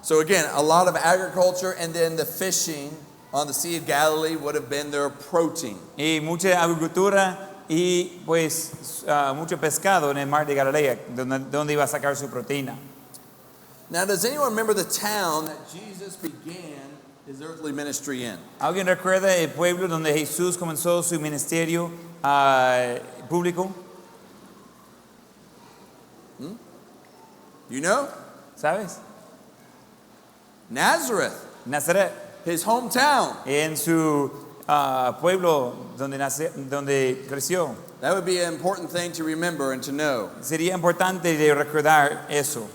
So again, a lot of agriculture, and then the fishing on the Sea of Galilee would have been their protein. Y mucha agricultura y pues mucho pescado en el mar de Galilea, donde iba a sacar su proteína. Now, does anyone remember the town that Jesus began his earthly ministry in? ¿Alguien recuerda el pueblo donde Jesús comenzó su ministerio público? You know? ¿sabes? Nazareth, Nazaret, his hometown. en su pueblo donde creció. That would be an important thing to remember and to know. Sería importante de recordar eso.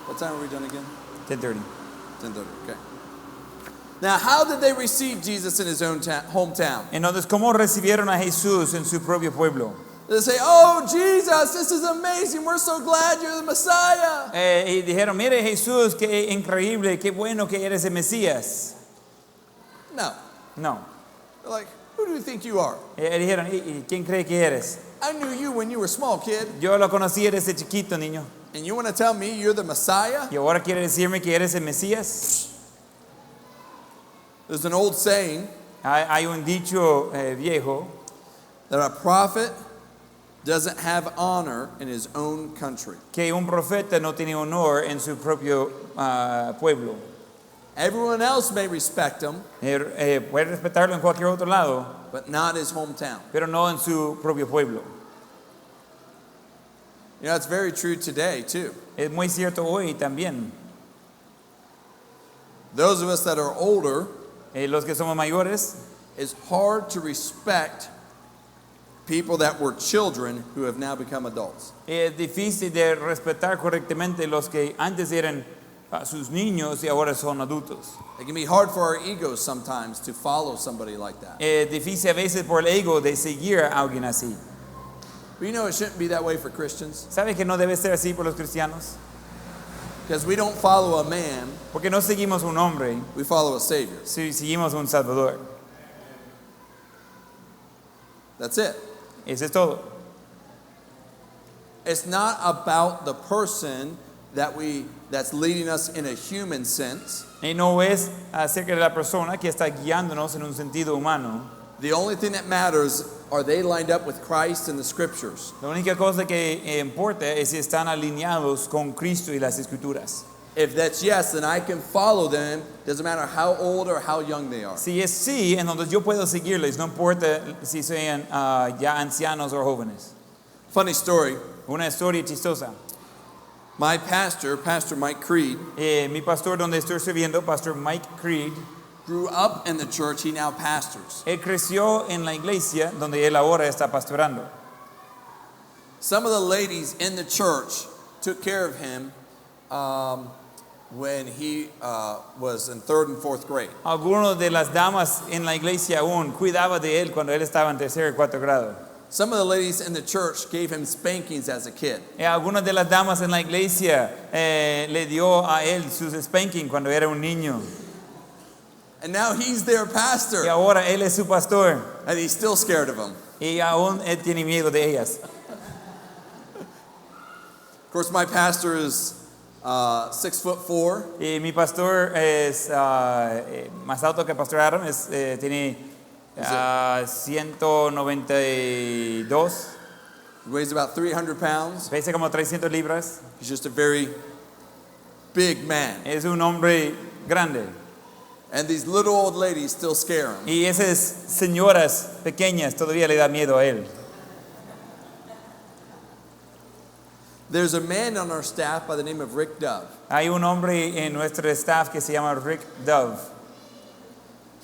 What time are we done again? 10:30. 10:30, okay. Now, how did they receive Jesus in his own hometown? Entonces, ¿cómo recibieron a Jesús en su propio pueblo? They say, oh, Jesus, this is amazing. We're so glad you're the Messiah. Y dijeron, mire Jesús, qué increíble, qué bueno que eres el Mesías. No. No. They're like, who do you think you are? Dijeron, ¿y quién cree que eres? I knew you when you were small, kid. Yo lo conocí desde chiquito, niño. And you want to tell me you're the Messiah? ¿Y ahora quiere decirme que eres el Mesías? There's an old saying Hay un dicho viejo that a prophet doesn't have honor in his own country. que un profeta no tiene honor en su propio pueblo. Everyone else may respect him, Puede respetarlo en cualquier otro lado, but not his hometown. pero no en su propio pueblo. You know, it's very true today, too. Es muy cierto hoy también. Those of us that are older, Los que somos mayores, it's hard to respect people that were children who have now become adults. es difícil de respetar correctamente los que antes eran sus niños y ahora son adultos. It can be hard for our egos sometimes to follow somebody like that. Es difícil a veces por el ego de seguir a alguien así. But you know, it shouldn't be that way for Christians, ¿Sabe que no debe ser así por los cristianos? because we don't follow a man, Porque no seguimos un hombre, we follow a Savior. seguimos un Salvador. That's it. Eso es todo. It's not about the person that's leading us in a human sense. Y no es acerca de la persona que está guiándonos en un sentido humano. The only thing that matters, are they lined up with Christ and the scriptures? La única cosa que importa es si están alineados con Cristo y las Escrituras. If that's yes, then I can follow them. Doesn't matter how old or how young they are. Si es sí, entonces yo puedo seguirles, no importa si sean ya ancianos o jóvenes. Funny story. Una historia chistosa. My pastor, Pastor Mike Creed, Mi pastor donde estoy sirviendo, Pastor Mike Creed, grew up in the church he now pastors. él creció en la iglesia donde él ahora está pastorando. Some of the ladies in the church took care of him when he was in 3rd and 4th grade. Algunos de las damas en la iglesia aún cuidaba de él cuando él estaba en 3er y 4 grado. Some of the ladies in the church gave him spankings as a kid. Algunas de las damas en la iglesia le dio a él sus spanking cuando era un niño. And now he's their Y pastor, ahora él es su pastor. and he's still scared of them. Y aún él tiene miedo de ellas. Of course, my pastor is 6'4". Y mi pastor es más alto que el pastor Adam, tiene 192, He weighs about 300 pounds. pesa como 300 libras. He's just a very big man. Es un hombre grande. And these little old ladies still scare him. Y esas señoras pequeñas todavía le da miedo a él. There's a man on our staff by the name of Rick Dove. Hay un hombre en nuestro staff que se llama Rick Dove.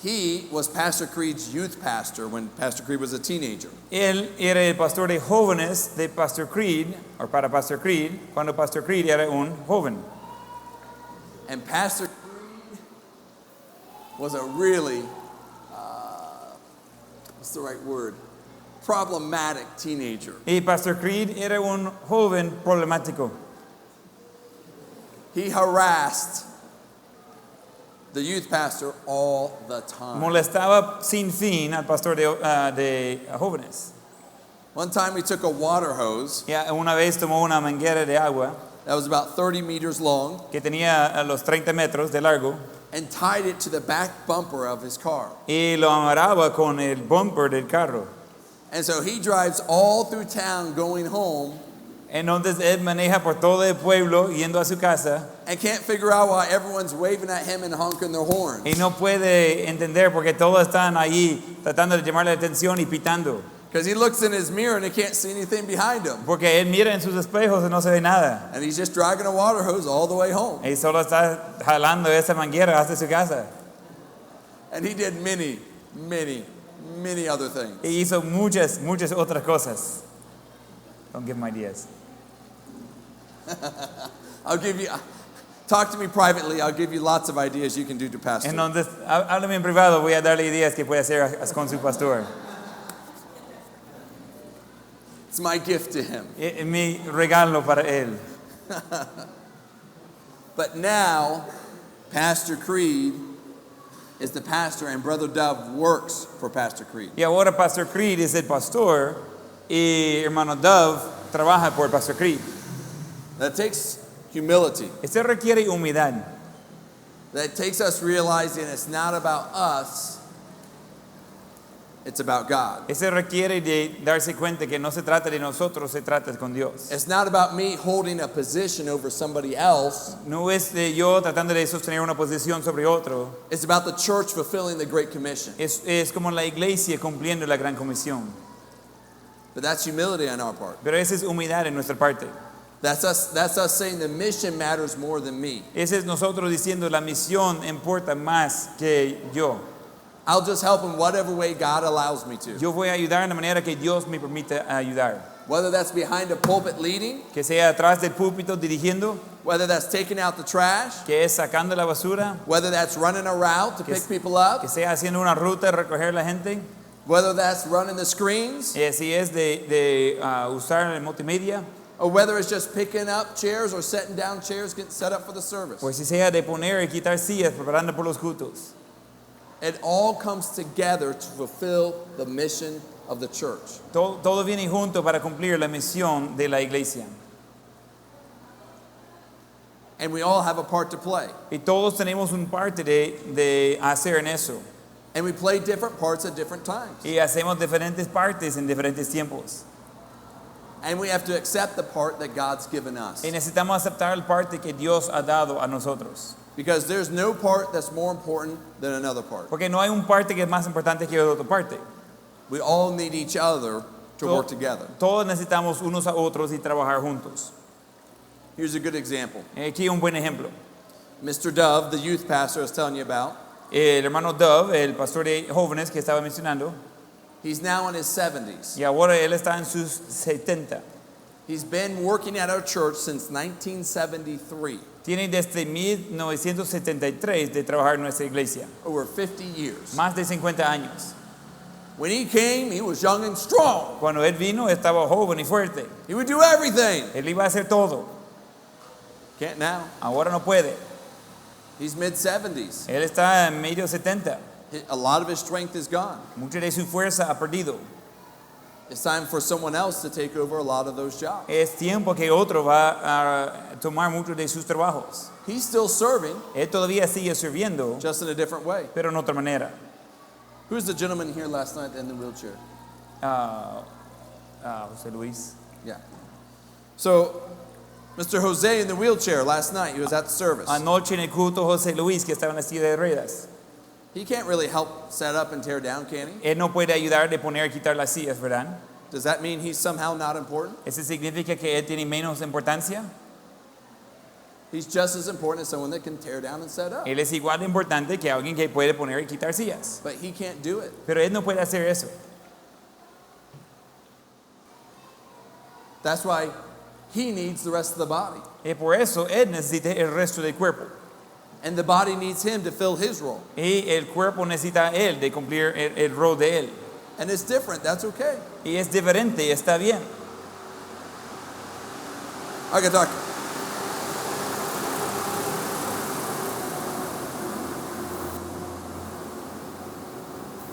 He was Pastor Creed's youth pastor when Pastor Creed was a teenager. Él era el pastor de jóvenes de Pastor Creed, o para Pastor Creed, cuando Pastor Creed era un joven. And Pastor Creed was a really, what's the right word? Problematic teenager. Y Pastor Creed era un joven problemático. He harassed the youth pastor all the time. Molestaba sin fin al pastor de jóvenes. One time he took a water hose Y una vez tomó una manguera de agua that was about 30 meters long que tenía los 30 metros de largo and tied it to the back bumper of his car. y lo amarraba con el bumper del carro. And so he drives all through town going home Entonces él maneja por todo el pueblo yendo a su casa and can't figure out why everyone's waving at him and honking their horns. y no puede entender porque todos están ahí tratando de llamarle la atención y pitando. Because he looks in his mirror and he can't see anything behind him. Porque él mira en sus espejos y no se ve nada. And he's just dragging a water hose all the way home. Y solo está jalando esa manguera hasta su casa. And he did many, many, many other things. Y hizo muchas otras cosas. Don't give him ideas. Talk to me privately. I'll give you lots of ideas you can do to pastor. Entonces, háblame en privado, voy a darle ideas que puede hacer con su pastor. It's my gift to him. Es mi regalo para él. But now, Pastor Creed is the pastor and Brother Dove works for Pastor Creed. Y ahora Pastor Creed es el pastor y hermano Dove trabaja por Pastor Creed. That takes humility. Esto requiere humildad. That takes us realizing it's not about us, it's about God. Eso requiere de darse cuenta que no se trata de nosotros, se trata con Dios. It's not about me holding a position over somebody else. No es de yo tratando de sostener una posición sobre otro. It's about the church fulfilling the Great Commission. Es como la iglesia cumpliendo la gran comisión. But that's humility on our part. Pero esa es humildad en nuestra parte. That's us saying the mission matters more than me. Ese es nosotros diciendo la misión importa más que yo. I'll just help in whatever way God allows me to. Yo voy a ayudar en la manera que Dios me permite ayudar. Whether that's behind a pulpit leading, Que sea atrás del púlpito dirigiendo, whether that's taking out the trash, que es sacando la basura, whether that's running a route to pick people up, que sea haciendo una ruta recoger la gente, whether that's running the screens, si es de usar el multimedia, or whether it's just picking up chairs or setting down chairs, getting set up for the service. pues si sea de poner y quitar sillas preparando por los cultos. It all comes together to fulfill the mission of the church. Todo viene junto para cumplir la misión de la iglesia. And we all have a part to play. Y todos tenemos un parte de hacer en eso. And we play different parts at different times. Y hacemos diferentes partes en diferentes tiempos. And we have to accept the part that God's given us. Y necesitamos aceptar el parte que Dios ha dado a nosotros. Because there's no part that's more important than another part. Porque no hay un parte que es más importante que otra parte. We all need each other to work together. Todos necesitamos unos a otros y trabajar juntos. Here's a good example. Aquí un buen ejemplo. Mr. Dove, the youth pastor I was telling you about, El hermano Dove, el pastor de jóvenes que estaba mencionando, he's now in his 70s. y ahora él está en sus 70. He's been working at our church since 1973. Tiene desde 1973 de trabajar en nuestra iglesia. Over 50 years. Más de 50 años. When he came, he was young and strong. Cuando él vino estaba joven y fuerte. He would do everything. Él iba a hacer todo. Can't now. Ahora no puede. He's mid-70s. Él está en medio 70. A lot of his strength is gone. Mucha de su fuerza ha perdido. It's time for someone else to take over a lot of those jobs. Es tiempo que otro va a tomar muchos de sus trabajos. He's still serving, Él todavía sigue sirviendo, just in a different way. pero en otra manera. Who's the gentleman here last night in the wheelchair? José Luis. Yeah. So, Mr. Jose in the wheelchair last night, he was at the service. Anoche en el culto José Luis, que estaba en la silla de ruedas. He can't really help set up and tear down, can he? Él no puede ayudar de poner y quitar las sillas, ¿verdad? Does that mean he's somehow not important? ¿Eso significa que él tiene menos importancia? He's just as important as someone that can tear down and set up. Él es igual de importante que alguien que puede poner y quitar sillas. But he can't do it. Pero él no puede hacer eso. That's why he needs the rest of the body. Y por eso él necesita el resto del cuerpo. And the body needs him to fill his role. Y el cuerpo necesita a él de cumplir el rol de él. And it's different, that's okay. Y es diferente y está bien. I could talk.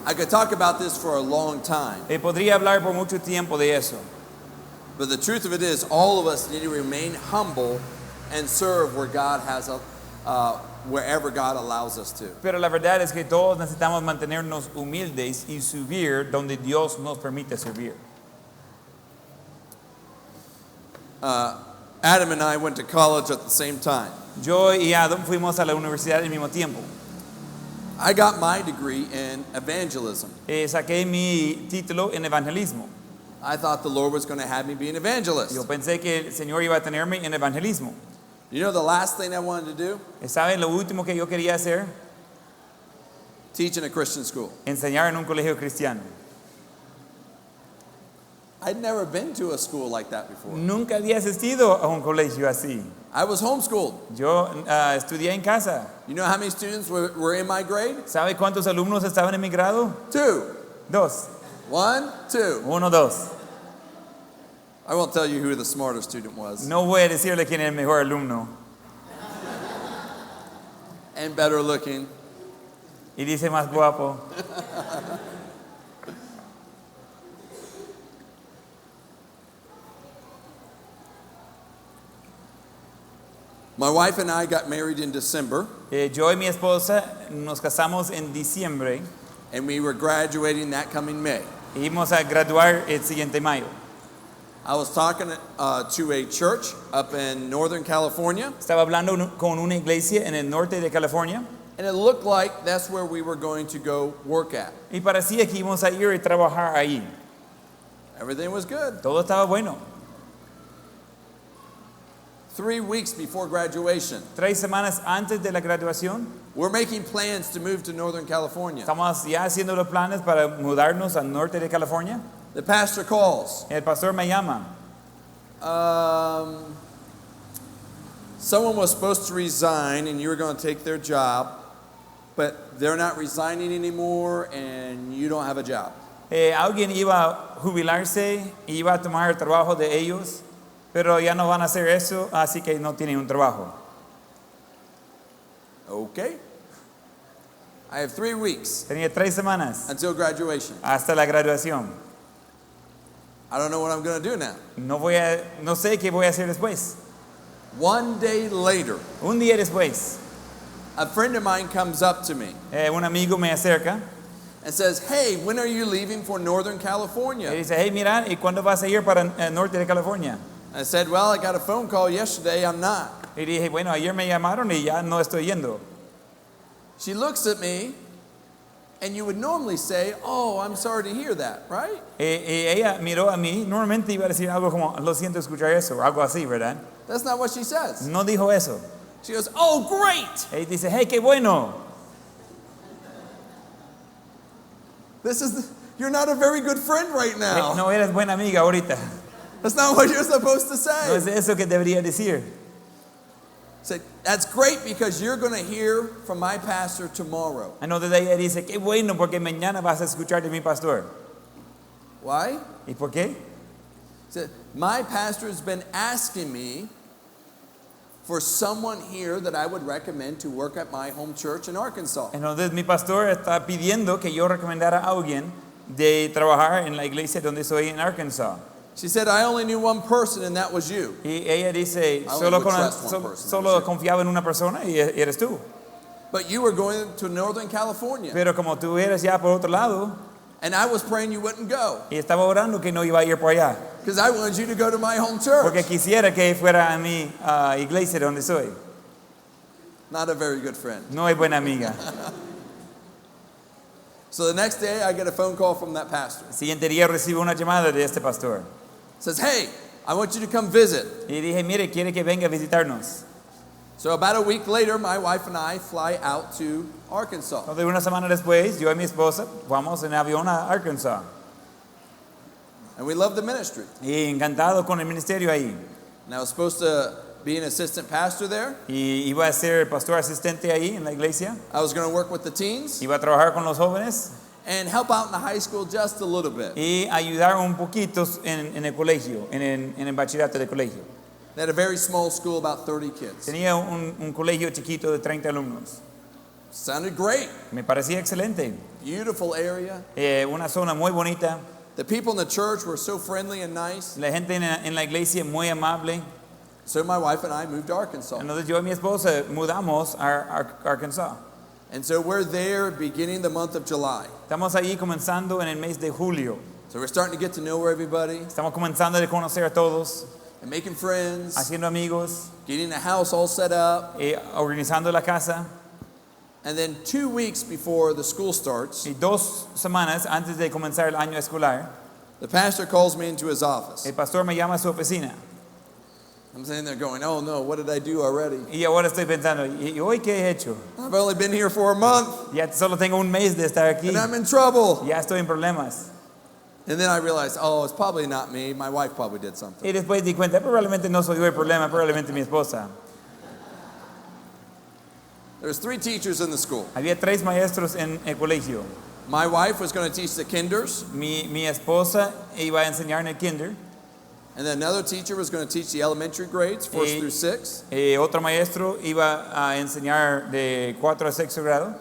I could talk about this for a long time. Y podría hablar por mucho tiempo de eso. But the truth of it is, all of us need to remain humble and serve where God has wherever God allows us to. Pero la verdad es que todos necesitamos mantenernos humildes y subir donde Dios nos permite servir. Adam and I went to college at the same time. Yo y Adam fuimos a la universidad al mismo tiempo. I got my degree in evangelism. Saqué mi título en evangelismo. I thought the Lord was going to have me be an evangelist. Yo pensé que el Señor iba a tenerme en evangelismo. You know the last thing I wanted to do? ¿Saben lo último que yo quería hacer? Teach in a Christian school. Enseñar en un colegio cristiano. I'd never been to a school like that before. Nunca había asistido a un colegio así. I was homeschooled. Yo estudié en casa. You know how many students were in my grade? ¿Sabe cuántos alumnos estaban en mi grado? 2. 2. 1, 2. 1, 2. I won't tell you who the smarter student was. No voy a decirle quién es el mejor alumno. And better looking. Y dice más guapo. My wife and I got married in December, Yo y mi esposa nos casamos en diciembre and we were graduating that coming May. y íbamos a graduar el siguiente mayo. I was talking to a church up in Northern California, Estaba hablando con una iglesia en el norte de California and it looked like that's where we were going to go work at. y parecía que íbamos a ir y trabajar ahí. Everything was good. Todo estaba bueno. 3 weeks before graduation, 3 semanas antes de la graduación, we're making plans to move to Northern California. estamos ya haciendo los planes para mudarnos al norte de California. The pastor calls. El pastor me llama. Someone was supposed to resign and you were going to take their job, but they're not resigning anymore and you don't have a job. Alguien iba a jubilarse y iba a tomar el trabajo de ellos, pero ya no van a hacer eso, así que no tienen un trabajo. Okay. I have 3 weeks Tenía 3 semanas until graduation. hasta la graduación. I don't know what I'm going to do now. No sé qué voy a hacer después. One day later, Un día después, a friend of mine comes up to me un amigo me acerca and says, "Hey, when are you leaving for Northern y California?" dice, hey, mira, ¿y cuándo vas a ir para el norte de California? I said, "Well, I got a phone call yesterday. I'm not." Y dije, bueno, ayer me llamaron y ya no estoy yendo. She looks at me, and you would normally say, "Oh, I'm sorry to hear that," right? Y ella miró a mí, normalmente iba a decir algo como, lo siento escuchar eso, o algo así, ¿verdad? That's not what she says. No dijo eso. She goes, "Oh, great. Ella dice, hey, qué bueno. You're not a very good friend right now." No eres buena amiga ahorita. That's not what you're supposed to No say. es eso que debería decir. Say, "That's great because you're going to hear from my pastor tomorrow." Entonces ella dice, qué bueno porque mañana vas a escuchar de mi pastor. Why? ¿Y por qué? Said, "My pastor has been asking me for someone here that I would recommend to work at my home church in Arkansas." Entonces mi pastor está pidiendo que yo recomendara a alguien de trabajar en la iglesia donde soy en Arkansas. She said, "I only knew one person and that was you." Y ella dice, I solo, would trust one person, solo that's it. confiaba en una persona y eres tú. But you were going to Northern California. Pero como tú eres ya por otro lado, And I was praying you wouldn't go y estaba orando que no iba a ir por allá, because I wanted you to go to my home porque church. quisiera que fuera a mi iglesia donde soy. Not a very good friend. No es buena amiga. So the next day I get a phone call from that pastor. El siguiente día recibo una llamada de este pastor. Says, "Hey, I want you to come visit." Y dije, mire, quiere que venga a visitarnos. So about a week later, my wife and I fly out to Arkansas. Entonces, una semana después, yo y mi esposa vamos en avión a Arkansas. And we love the ministry. Y encantado con el ministerio ahí. And I was supposed to be an assistant pastor there. Y iba a ser pastor asistente ahí en la iglesia. I was going to work with the teens Iba a trabajar con los jóvenes and help out in the high school just a little bit. y ayudar un poquito en el colegio, en el bachillerato de colegio. They had a very small school, about 30 kids. Tenía un colegio chiquito de 30 alumnos. Sounded great. Me parecía excelente. Beautiful area. Una zona muy bonita. The people in the church were so friendly and nice. La gente en la iglesia muy amable. So my wife and I moved to Arkansas. Entonces yo y mi esposa mudamos a Arkansas. And so we're there beginning the month of July. Estamos ahí comenzando en el mes de julio. So we're starting to get to know everybody Estamos comenzando a conocer a todos, and making friends, haciendo amigos, getting the house all set up. organizando la casa. And then 2 weeks before the school starts, Y 2 semanas antes de comenzar el año escolar, the pastor calls me into his office. el pastor me llama a su oficina. I'm sitting there going, oh no, what did I do already? Y ahora estoy pensando, ¿y hoy qué he hecho? I've only been here for a month Ya solo tengo un mes de estar aquí. and I'm in trouble. Ya estoy en problemas. And then I realized, oh, it's probably not me. My wife probably did something. Y después di cuenta, probablemente no soy yo el problema, probablemente mi esposa. There's 3 teachers in the school. Había 3 maestros en el colegio. My wife was going to teach the kinders, Mi esposa iba a enseñar en el kinder. and then another teacher was going to teach the elementary grades, 4th through 6th. Otro maestro iba a enseñar de 4 a 6 grado.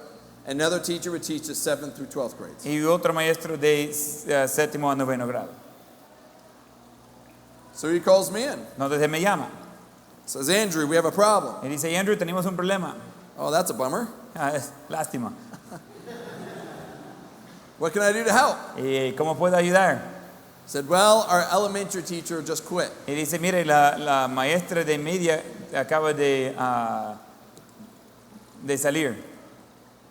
Another teacher would teach the 7th through 12th grades. Y otro maestro de 7º a 9º grado. So he calls me in. Entonces él me llama. Says, Andrew, we have a problem. Y dice, Andrew, tenemos un problema. Oh, that's a bummer. Lástima. What can I do to help? ¿Y cómo puedo ayudar? I said, well, our elementary teacher just quit. Y dice, mire, la maestra de media acaba de salir.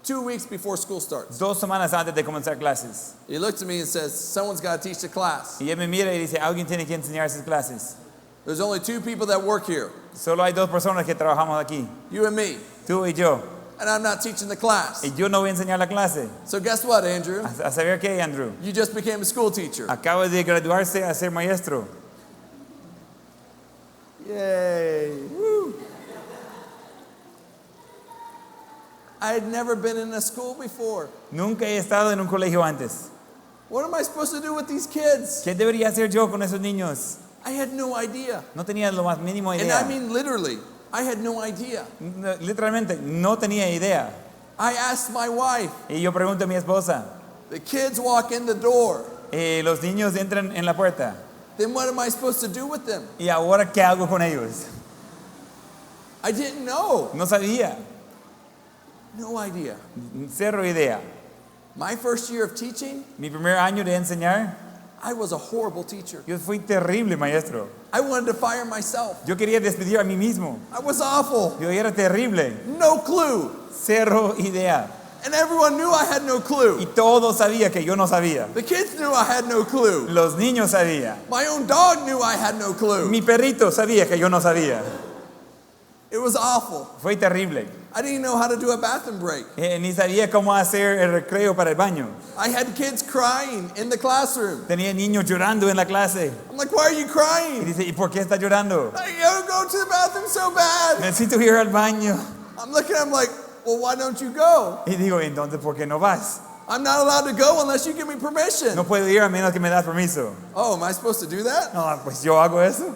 2 weeks before school starts. 2 semanas antes de comenzar clases. He looks at me and says, someone's got to teach the class. Y él me mira y dice, alguien tiene que enseñar esas clases. There's only 2 people that work here, Solo hay 2 personas que trabajamos aquí, you and me, tú y yo. and I'm not teaching the class. Y yo no voy a enseñar la clase. So guess what, Andrew? A saber qué, Andrew. You just became a school teacher. Acaba de graduarse a ser maestro. Yay. Woo. I had never been in a school before. Nunca he estado en un colegio antes. What am I supposed to do with these kids? ¿Qué debería hacer yo con esos niños? I had no idea. No tenía lo más mínimo And idea. I mean literally, I had no idea. Literalmente, no tenía idea. I asked my wife, Y yo pregunto a mi esposa, the kids walk in the door. los niños entran en la puerta. Then what am I supposed to do with them? ¿Y ahora qué hago con ellos? I didn't know. No sabía. No idea. Cero idea. My first year of teaching, Mi primer año de enseñar, I was a horrible teacher. yo fui terrible maestro. I wanted to fire myself. Yo quería despedir a mí mismo. I was awful. Yo era terrible. No clue. Cero idea. And everyone knew I had no clue. Y todos sabían que yo no sabía. The kids knew I had no clue. Los niños sabían. My own dog knew I had no clue. Mi perrito sabía que yo no sabía. It was awful. Fue terrible. I didn't know how to do a bathroom break. Ni sabía cómo hacer el recreo para el baño. I had kids crying in the classroom. Tenía niños llorando en la clase. I'm like, why are you Y crying? dice, ¿y por qué está llorando? I gotta go to the bathroom so bad. Necesito ir al baño. I'm looking, I'm like, well, why don't you go? Y digo, entonces, ¿por qué no vas? I'm not allowed to go unless you give me permission. No puedo ir a menos que me das permiso. Oh, am I supposed to do that? No, pues yo hago eso.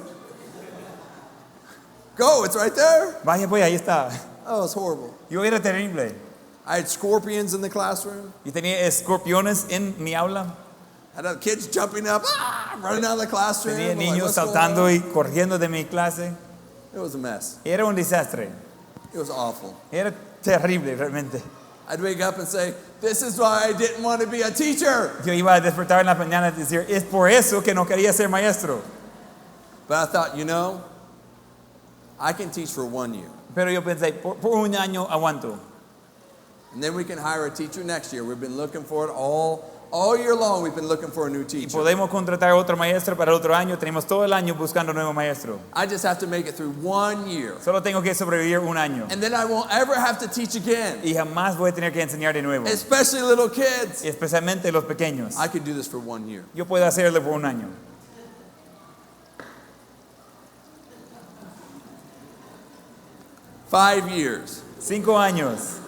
Go, it's right there. Vaya, pues ahí está. Oh, it's horrible. Yo era terrible. I had scorpions in the classroom. Y tenía escorpiones en mi aula. I had kids jumping up, running out of the classroom. Tenía I'm like, niños what's going saltando on? y corriendo de mi clase. It was a mess. Era un desastre. It was awful. Era terrible, realmente. I'd wake up and say, this is why I didn't want to be a teacher. Yo iba a despertar en la mañana y decir, es por eso que no quería ser maestro. But I thought, you know, I can teach for 1 year. Pero yo pensé, por un año aguanto. And then we can hire a teacher next year. We've been looking for it all year long. We've been looking for a new Y teacher. podemos contratar otro maestro para otro año. Tenemos todo el año buscando un nuevo maestro. I just have to make it through 1 year. Solo tengo que sobrevivir un año. And then I won't ever have to teach again. Y jamás voy a tener que enseñar de nuevo. Especially little kids. Especialmente los pequeños. I could do this for 1 year. Yo puedo hacerlo por un año. 5 years. 5 años.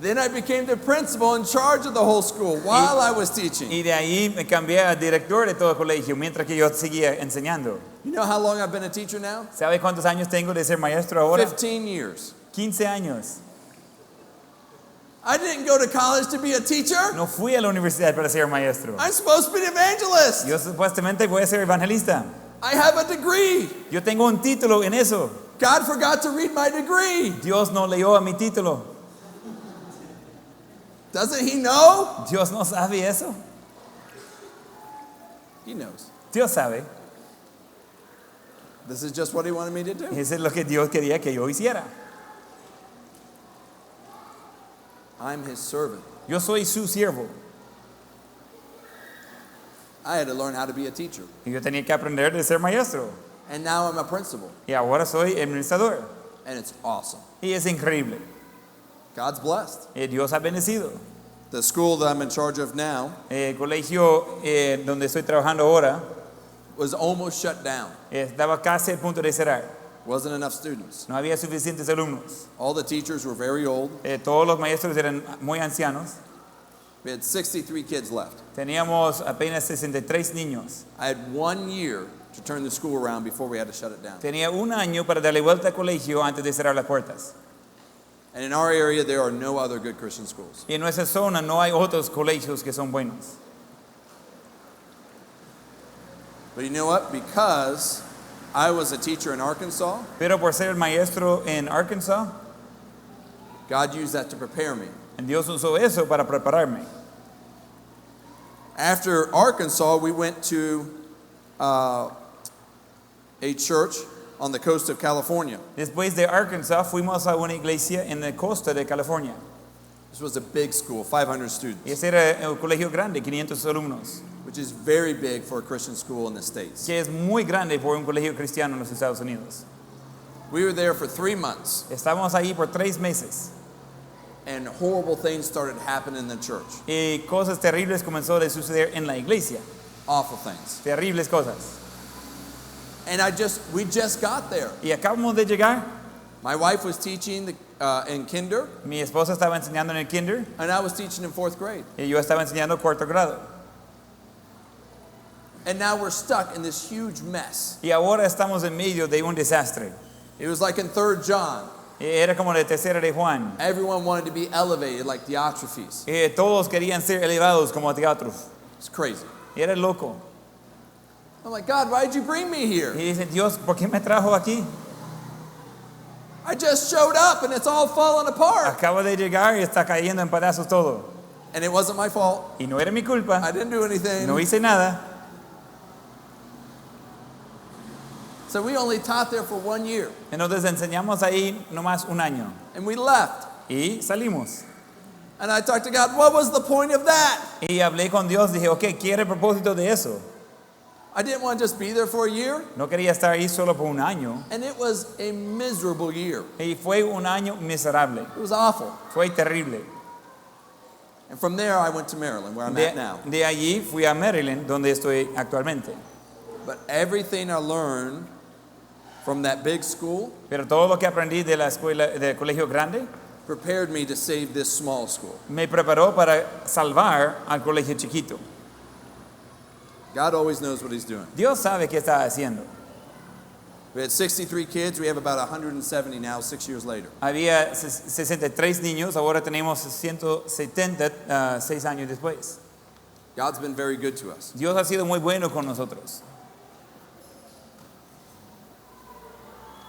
Then I became the principal in charge of the whole school while I was teaching. Y de ahí me cambié a director de todo el colegio mientras que yo seguía enseñando. You know how long I've been a teacher now? ¿Sabe cuántos años tengo de ser maestro ahora? 15 years. 15 años. I didn't go to college to be a teacher. No fui a la universidad para ser maestro. I'm supposed to be an evangelist. Yo supuestamente voy a ser evangelista. I have a degree. Yo tengo un título en eso. God forgot to read my degree. Dios no leyó a mi título. Doesn't he know? Dios no sabe eso. He knows. Dios sabe. This is just what he wanted me to do. Eso es lo que Dios quería que yo hiciera. I'm his servant. Yo soy su siervo. I had to learn how to be a teacher. Y yo tenía que aprender de ser maestro. And now I'm a principal. Y ahora soy administrador. And it's awesome. Y es increíble. God's blessed. Y Dios ha bendecido. The school that I'm in charge of now El colegio donde estoy trabajando ahora was almost shut down. estaba casi al punto de cerrar. Wasn't enough students. No había suficientes alumnos. All the teachers were very old. Todos los maestros eran muy ancianos. We had 63 kids left. Teníamos apenas 63 niños. I had 1 year to turn the school around before we had to shut it down. Tenía un año para darle vuelta al colegio antes de cerrar las puertas. And in our area, there are no other good Christian schools. Y en nuestra zona no hay otros colegios que son buenos. But you know what? Because I was a teacher in Arkansas, Pero por ser maestro en Arkansas, God used that to prepare me. Dios usó eso para prepararme. After Arkansas, we went to a church on the coast of California. Después de Arkansas fuimos a una iglesia en la costa de California. This was a big school, 500 Y students, ese era un colegio grande, 500 alumnos, which is very big for a Christian school in the States. que es muy grande por un colegio cristiano en los Estados Unidos. We were there for 3 months, Estábamos ahí por 3 meses and horrible things started happening in the church. y cosas terribles comenzó a suceder en la iglesia. Awful things. Terribles cosas. And we just got there. Y acabamos de llegar. My wife was teaching in kinder, Mi esposa estaba enseñando en el kinder and I was teaching in 4th grade. y yo estaba enseñando cuarto grado. And now we're stuck in this huge mess. Y ahora estamos en medio de un desastre. It was like in 3rd John. Era como la tercera de Juan. Everyone wanted to be elevated like Diotrephes. Todos querían ser elevados como teatros. It's crazy. Y era loco. I'm like, God, why did you bring me here? Y dice, Dios, ¿por qué me trajo aquí? I just showed up and it's all falling apart. Acabo de llegar y está cayendo en pedazos todo. And it wasn't my fault. Y no era mi culpa. I didn't do anything. No hice nada. So we only taught there for 1 year. Entonces enseñamos ahí nomás un año. And we left. Y salimos. And I talked to God, what was the point of that? Y hablé con Dios, dije, ok, ¿qué era el propósito de eso? I didn't want to just be there for a year. No quería estar ahí solo por un año. And it was a miserable year. Y fue un año miserable. It was awful. Fue terrible. And from there, I went to Maryland, where I'm at now. De allí fui a Maryland, donde estoy actualmente. But everything I learned from that big school Pero todo lo que aprendí de la escuela, del colegio grande, prepared me to save this small school. me preparó para salvar al colegio chiquito. God always knows what he's doing. Dios sabe qué está haciendo. We had 63 kids. We have about 170 now, 6 years later. Había 63 niños, ahora tenemos 170 6 años después. God's been very good to us. Dios ha sido muy bueno con nosotros.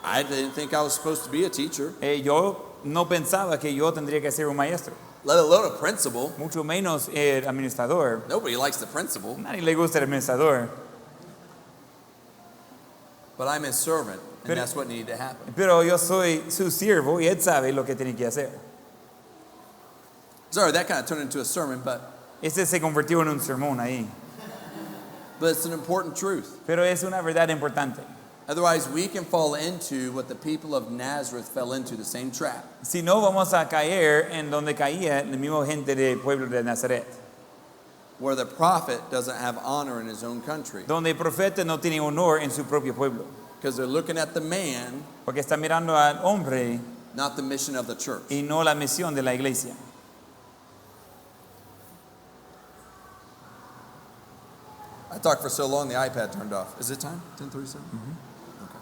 I didn't think I was supposed to be a teacher, Yo no pensaba que yo tendría que ser un maestro, let alone a principal. mucho menos el administrador. Nobody likes the principal, Nadie le gusta el administrador, but I'm his servant, and Pero- that's what needed to happen. pero yo soy su siervo y él sabe lo que tiene que hacer. Sorry, that kind of turned into a sermon, but Este se convirtió en un sermón ahí, it's an important truth. pero es una verdad importante. Otherwise, we can fall into what the people of Nazareth fell into, the same trap. Si no, vamos a caer en donde caía la misma gente del pueblo de Nazaret, Where the prophet doesn't have honor in his own country donde el profeta no tiene honor en su propio pueblo, because they're looking at the man, porque está mirando al hombre not the mission of the church. y no la misión de la iglesia. I talked for so long, the iPad turned off. Is it time? 10:37? Okay.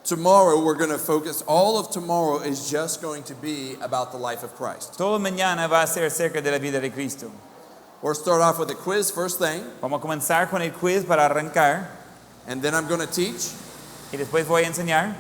Tomorrow, we're going to focus, all of tomorrow is just going to be about the life of Christ. Todo mañana va a ser acerca de la vida de Cristo. We'll start off with a quiz first thing, Vamos a comenzar con el quiz para arrancar and then I'm going to teach. y después voy a enseñar.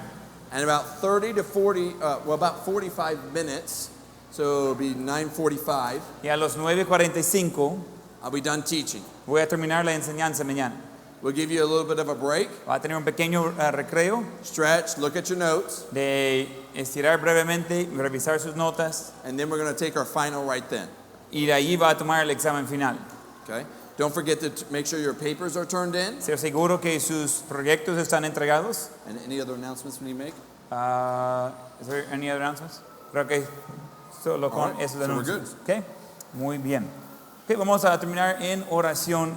And about 30 to 40, about 45 minutes, so it'll be 9:45, Y a las 9:45 I'll be done teaching. voy a terminar la enseñanza mañana. We'll give you a little bit of a break. Va a tener un pequeño recreo Stretch, look at your notes, de estirar brevemente, revisar sus notas and then we're going to take our final right then. y de ahí va a tomar el examen final. Okay? Don't forget to make sure your papers are turned in. Ser seguro que sus proyectos están entregados. And any other announcements we need to make? Is there any other announcements? Creo que solo con All right, esos so we're anuncios. Okay, muy bien. Okay, vamos a terminar en oración.